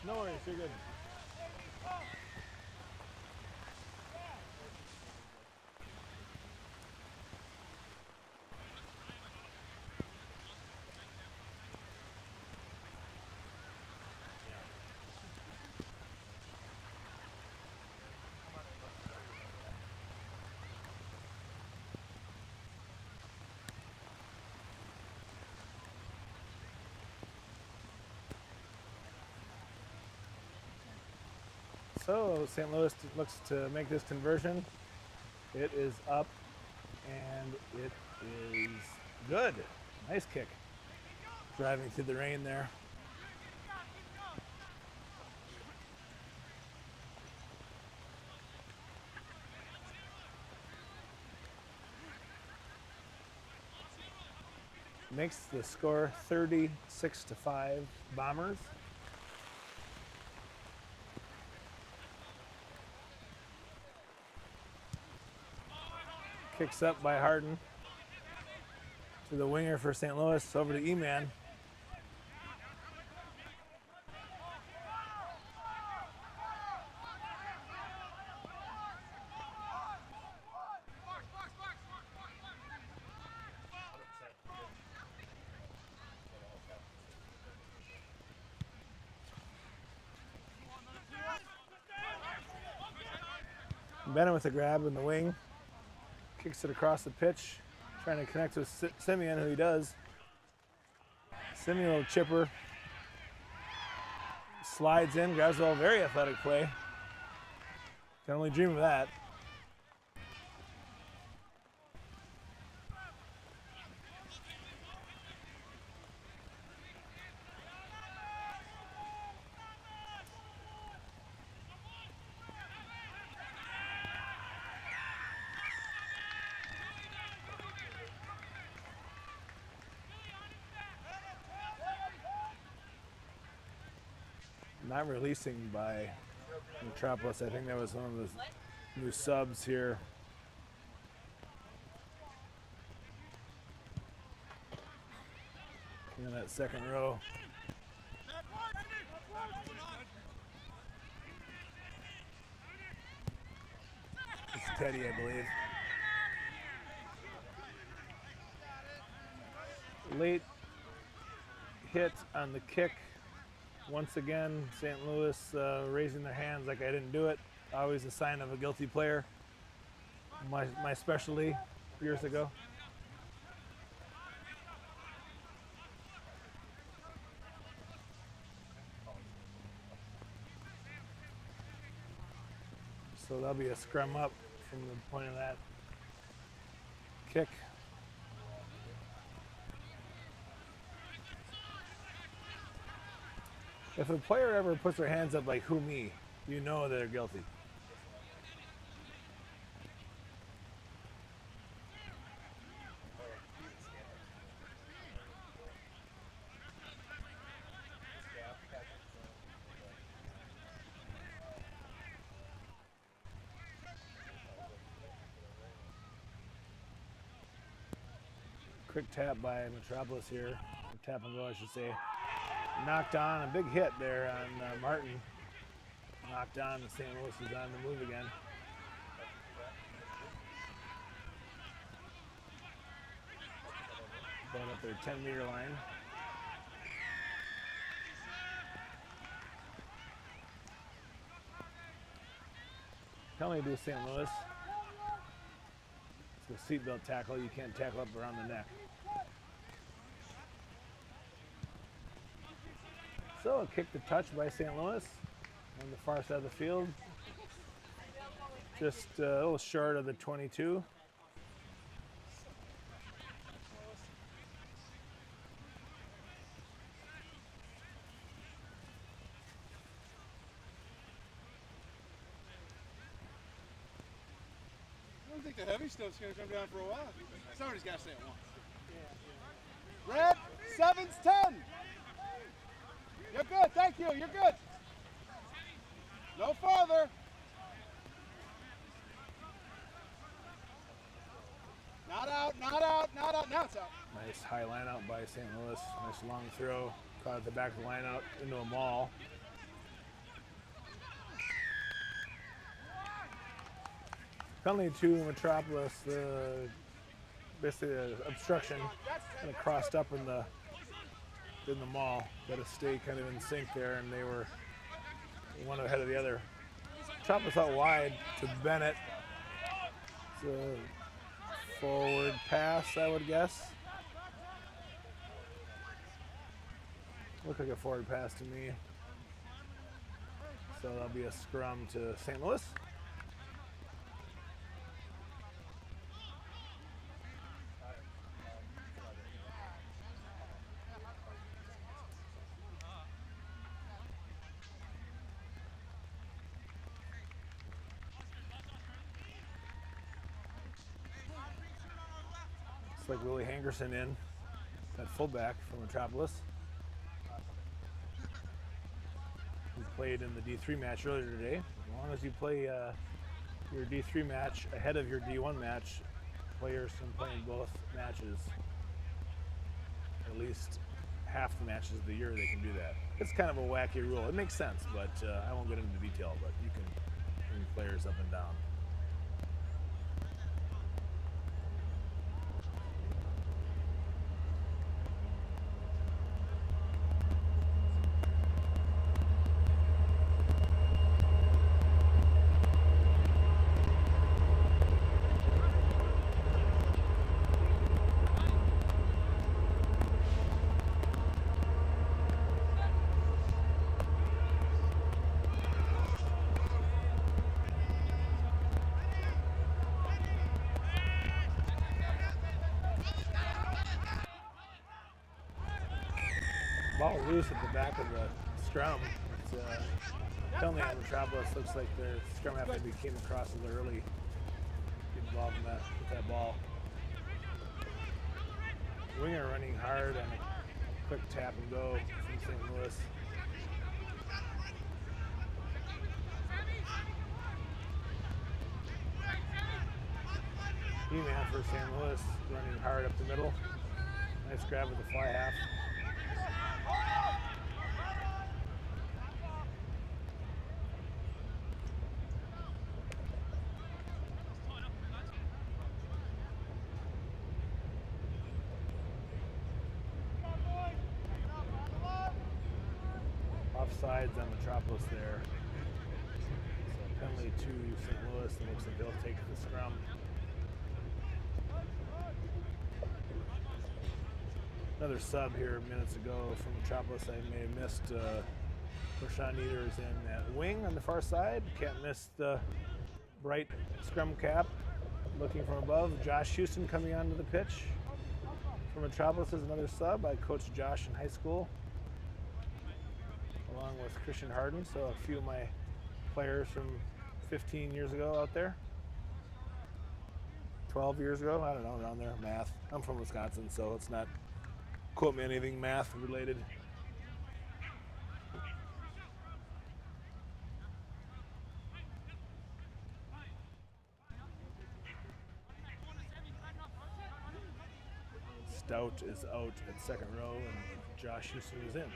No worries, you're good. So St. Louis looks to make this conversion. It is up and it is good. Nice kick. Driving through the rain there. Makes the score 36-5 Bombers. Kicks up by Harden to the winger for St. Louis, over to E-Man. Bennett with a grab in the wing. Kicks it across the pitch. Trying to connect with Simeon, who he does. Simeon, a little chipper. Slides in, grabs the ball, very athletic play. Can only dream of that. Not releasing by Metropolis. I think that was one of the new subs here. In that second row. It's Teddy, I believe. Late hit on the kick. Once again, St. Louis raising their hands like I didn't do it. Always a sign of a guilty player. My specialty years ago. So that'll be a scrum up from the point of that kick. If a player ever puts their hands up like, who me, you know they're guilty. Quick tap by Metropolis here. Tap and go, I should say. Knocked on, a big hit there on Martin. Knocked on, and St. Louis is on the move again. Going up their 10-meter line. Penalty to St. Louis. It's a seatbelt tackle. You can't tackle up around the neck. So a kick to touch by St. Louis on the far side of the field. Just a little short of the 22. I don't think the heavy stuff's going to come down for a while. Somebody's got to say it once. Red, 7's 10. You're good, thank you, you're good. No farther. Not out, not out, not out. Now it's out. Nice high line out by St. Louis. Nice long throw. Caught at the back of the line out into a maul. Penalty to Metropolis. Basically an obstruction kind of crossed up in the maul. Got to stay kind of in sync there, and they were one ahead of the other. Metropolis out wide to Bennett. It's a forward pass, I would guess. Looked like a forward pass to me. So that'll be a scrum to St. Louis. Like Willie Hangerson in, that fullback from Metropolis. He played in the D3 match earlier today. As long as you play your D3 match ahead of your D1 match, players can play in both matches. At least half the matches of the year they can do that. It's kind of a wacky rule. It makes sense, but I won't get into detail, but you can bring players up and down. Ball loose at the back of the scrum. It's penalty on Metropolis. Looks like their scrum half maybe came across a little early. Get involved in that with that ball. Winger running hard on a quick tap and go from St. Louis. E-man for St. Louis running hard up the middle. Nice grab with the fly half. Offsides on Metropolis there. So penalty to St. Louis, and looks like they'll take the scrum. Another sub here minutes ago from Metropolis. I may have missed. Rashawn Nieder is in that wing on the far side. Can't miss the bright scrum cap. Looking from above, Josh Houston coming onto the pitch. For Metropolis is another sub. I coached Josh in high school, along with Christian Harden. So a few of my players from 15 years ago out there. 12 years ago, I don't know, around there. Math. I'm from Wisconsin, so it's not quote me anything math related. Stout is out at second row, and Josh Houston is in.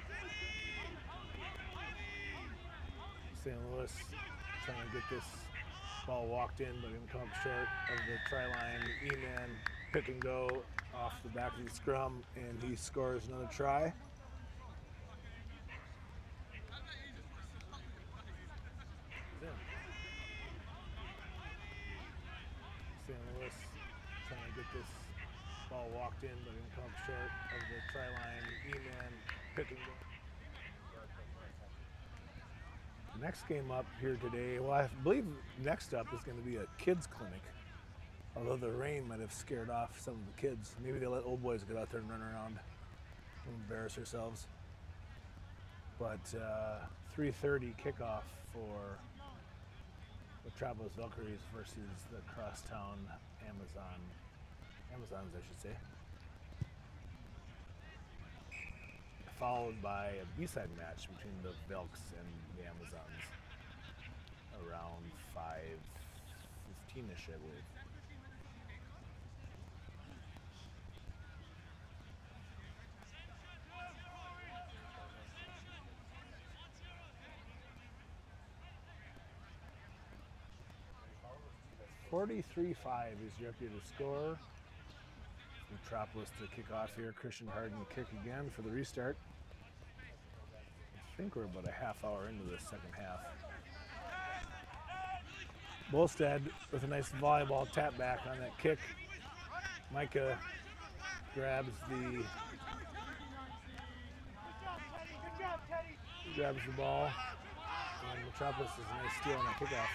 St. Louis trying to get this ball walked in, but going to come up short of the try line. E-man pick and go off the back of the scrum, and he scores another try. St. Louis trying to get this ball walked in, but going to come up short of the try line. E-man pick and go. Next game up here today, well, I believe next up is going to be a kids clinic. Although the rain might have scared off some of the kids. Maybe they'll let old boys get out there and run around and embarrass ourselves. But 3:30 kickoff for Metropolis Valkyries versus the Crosstown Amazons, I should say. Followed by a B-side match between the Velks and the Amazons around 5:15ish, I believe. .43-5 is your updated score. Metropolis to kick off here. Christian Harden kick again for the restart. I think we're about a half hour into the second half. Bolstad with a nice volleyball tap back on that kick. Micah grabs the ball, and Metropolis is a nice steal on that kickoff.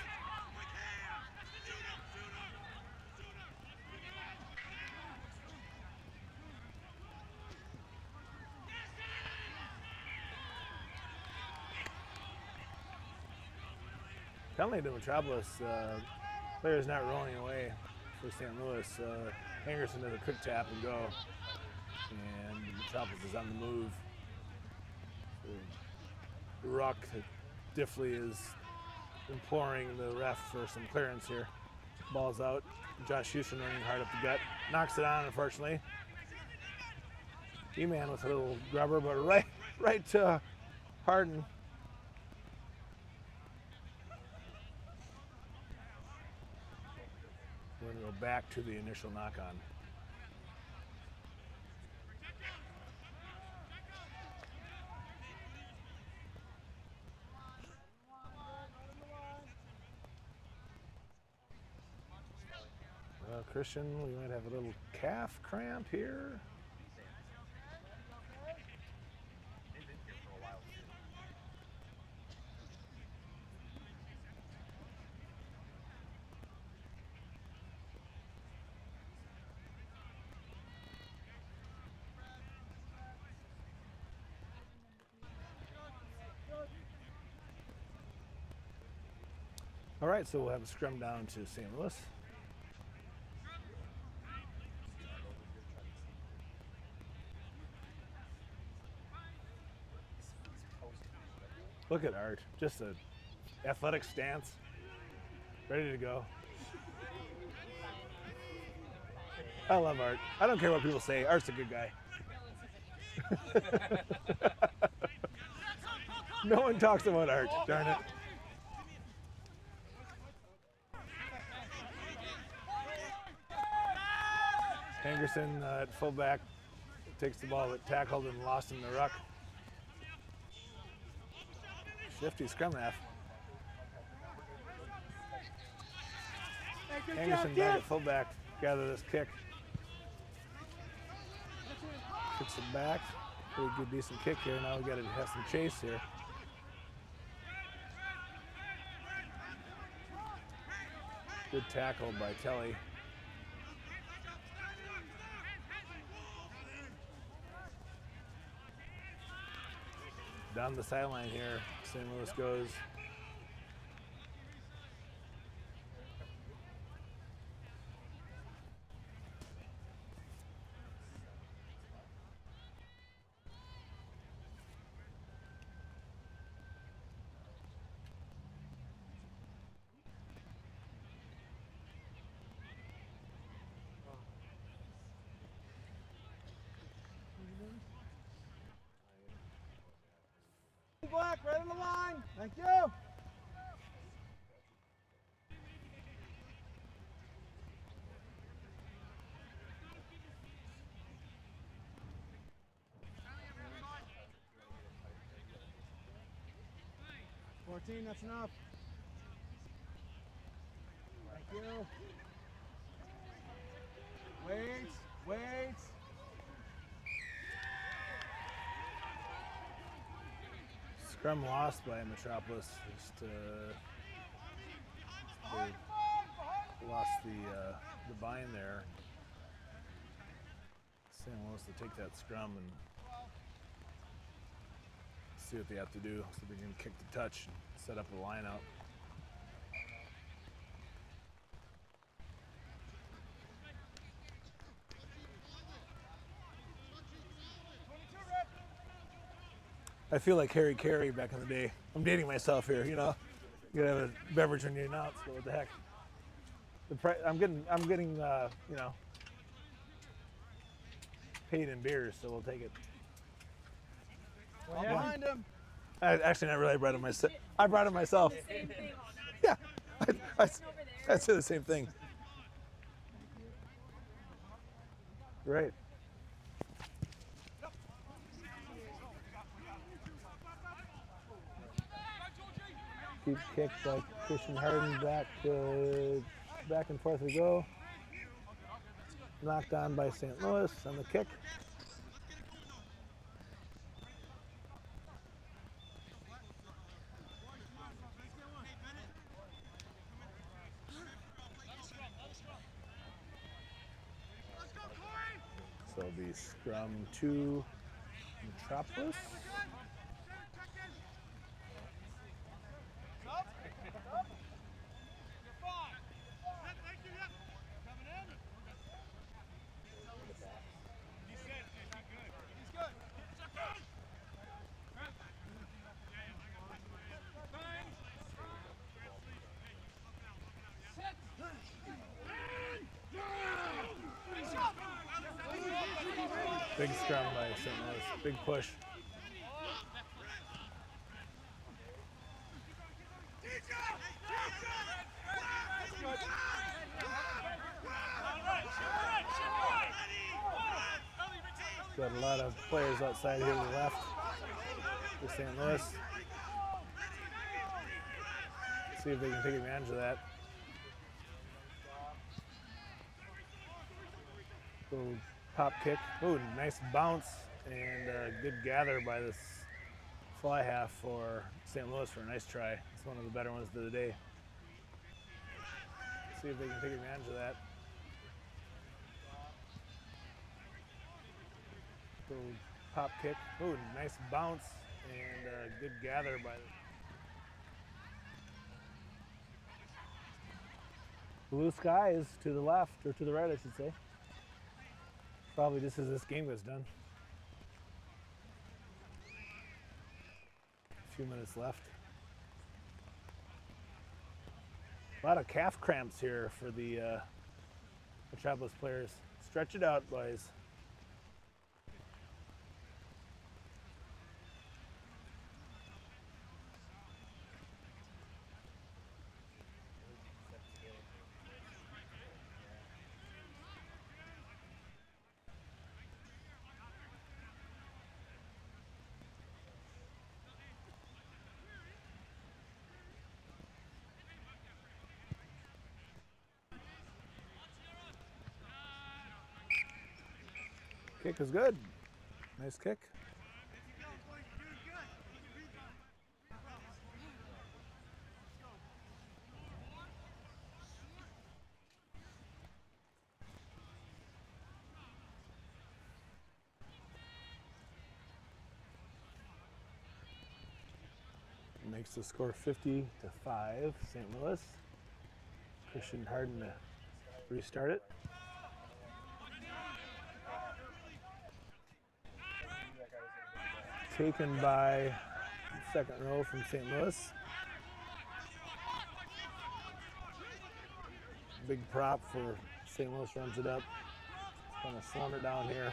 Penalty to Metropolis. Players not rolling away for St. Louis. Hangerson does a quick tap and go. And Metropolis is on the move. Ruck Diffley is imploring the ref for some clearance here. Ball's out. Josh Houston running hard up the gut. Knocks it on, unfortunately. E-man with a little grubber, but right to Harden. We're going to go back to the initial knock-on. Christian, we might have a little calf cramp here. All right, so we'll have a scrum down to St. Louis. Look at Art, just an athletic stance, ready to go. I love Art. I don't care what people say. Art's a good guy. No one talks about Art, darn it. Henderson at fullback takes the ball, but tackled and lost in the ruck. Shifty scrum half. Henderson back at fullback, gather this kick. Kicks it back. Pretty good, decent kick here. Now we got to have some chase here. Good tackle by Telly. Down the sideline here, St. Louis goes. Black, right on the line. Thank you. That's enough. Thank you. Wait. Scrum lost by Metropolis. Just they lost the bind there. St. Louis to take that scrum and see what they have to do. So they're going to kick the touch and set up a line out. I feel like Harry Carey back in the day. I'm dating myself here, you know. You gotta have a beverage when you're announced, but what the heck? I'm getting, you know, paid in beers, so we'll take it. Well, behind him. Actually, not really. I brought it myself. I brought it myself. Same thing. Yeah, I said the same thing. Right. Deep kick by Christian Harden, back and forth we go. Knocked on by St. Louis on the kick. So it'll be scrum to Metropolis. Big scrum by St. Louis. Big push. Got a lot of players outside here to the left for St. Louis. See if they can take advantage of that. Little pop kick. Ooh, nice bounce and a good gather by this fly half for St. Louis for a nice try. It's one of the better ones of the day. See if they can take advantage of that. Little pop kick. Ooh, nice bounce and a good gather by Blue skies to the left, or to the right, I should say. Probably just as this game gets done. A few minutes left. A lot of calf cramps here for the Metropolis players. Stretch it out, boys. Kick is good. Nice kick. Makes the score 50-5, St. Louis. Christian Harden to restart it. Taken by second row from St. Louis. Big prop for St. Louis, runs it up. Kind of slowing it down here.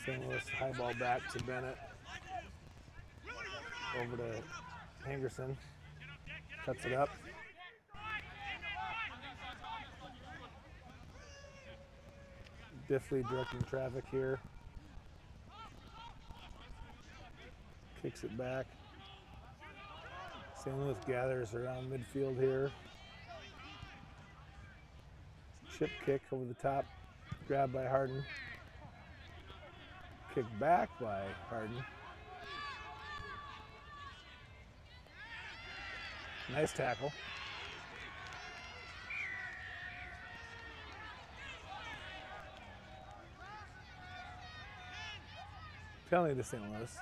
St. Louis high ball back to Bennett. Over to Hangerson. Cuts it up. Diffley directing traffic here. Kicks it back. St. Louis gathers around midfield here. Chip kick over the top. Grabbed by Harden. Kick back by Harden. Nice tackle. Penalty to St. Louis.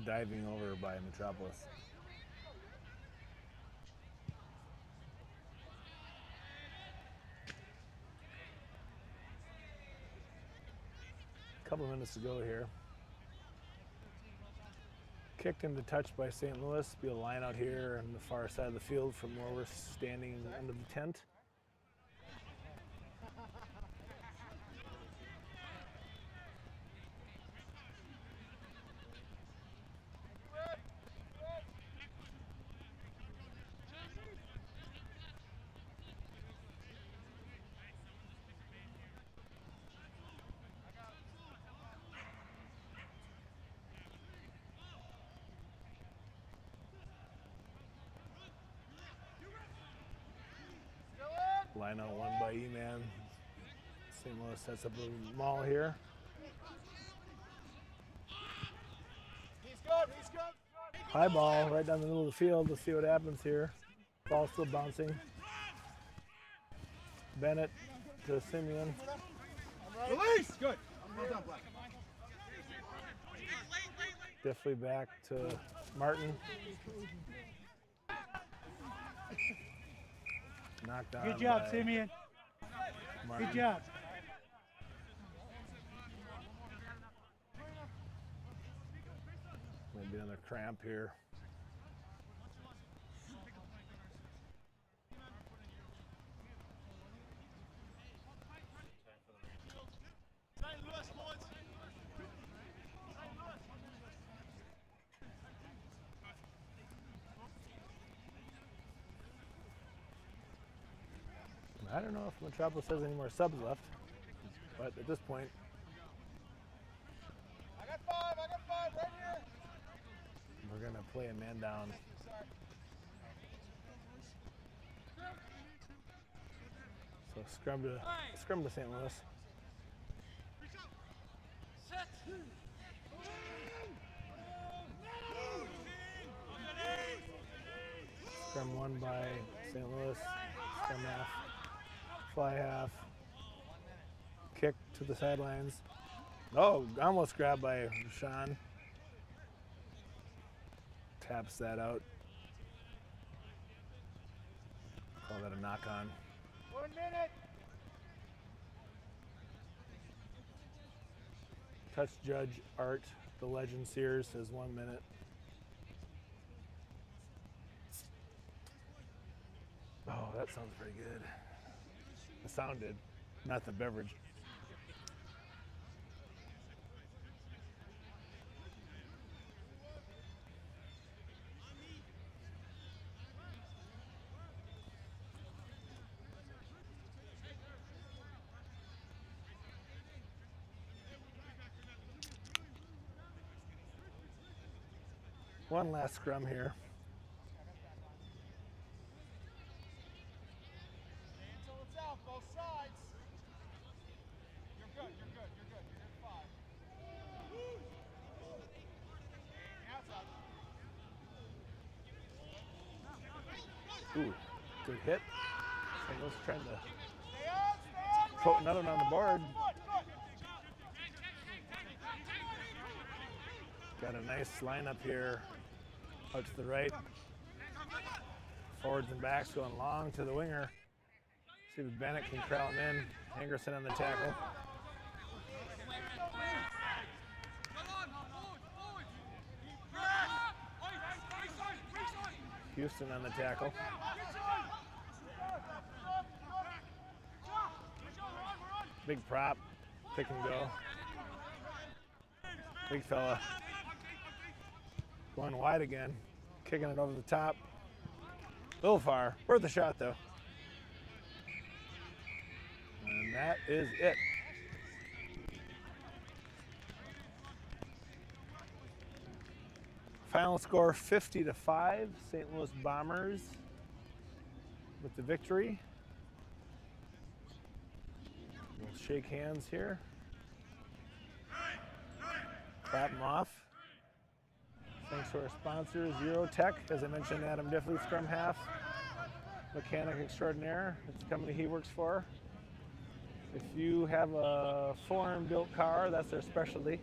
Diving over by Metropolis. Couple minutes to go here. Kicked into touch by St. Louis. Be a line out here on the far side of the field from where we're standing under the tent. Line out one by E-Man. St. Louis sets up a maul here. High ball right down the middle of the field. Let's see what happens here. Ball still bouncing. Bennett to Simeon. Release! Good. Well done, Black. Diffley back to Martin. Knocked down. Good job, by Simeon. Martin. Good job. Maybe another cramp here. I don't know if Metropolis has any more subs left, but at this point, I got five right here. we're gonna play a man down. So scrum to St. Louis. Scrum one by St. Louis. Scrum half. Fly half. Kick to the sidelines. Oh, almost grabbed by Sean. Taps that out. Call that a knock on. 1 minute. Touch judge Art, the legend Sears, says 1 minute. Oh, that sounds pretty good. The sound did, not the beverage. One last scrum here. Until it's out, both sides. You're good, you're good, you're good. You're good 5. Ooh, good hit. St. Louis trying to Stay on, put another one on the board. Got a nice lineup here. Out to the right. Forwards and backs going long to the winger. See if Bennett can crowd him in. Angerson on the tackle. Houston on the tackle. Big prop. Pick and go. Big fella. Going wide again. Kicking it over the top. A little far. Worth a shot though. And that is it. Final score 50-5. St. Louis Bombers with the victory. We'll shake hands here. Clap them off. Thanks to our sponsors, Eurotech, as I mentioned, Adam Diffley, scrum half, mechanic extraordinaire. It's the company he works for. If you have a foreign-built car, that's their specialty.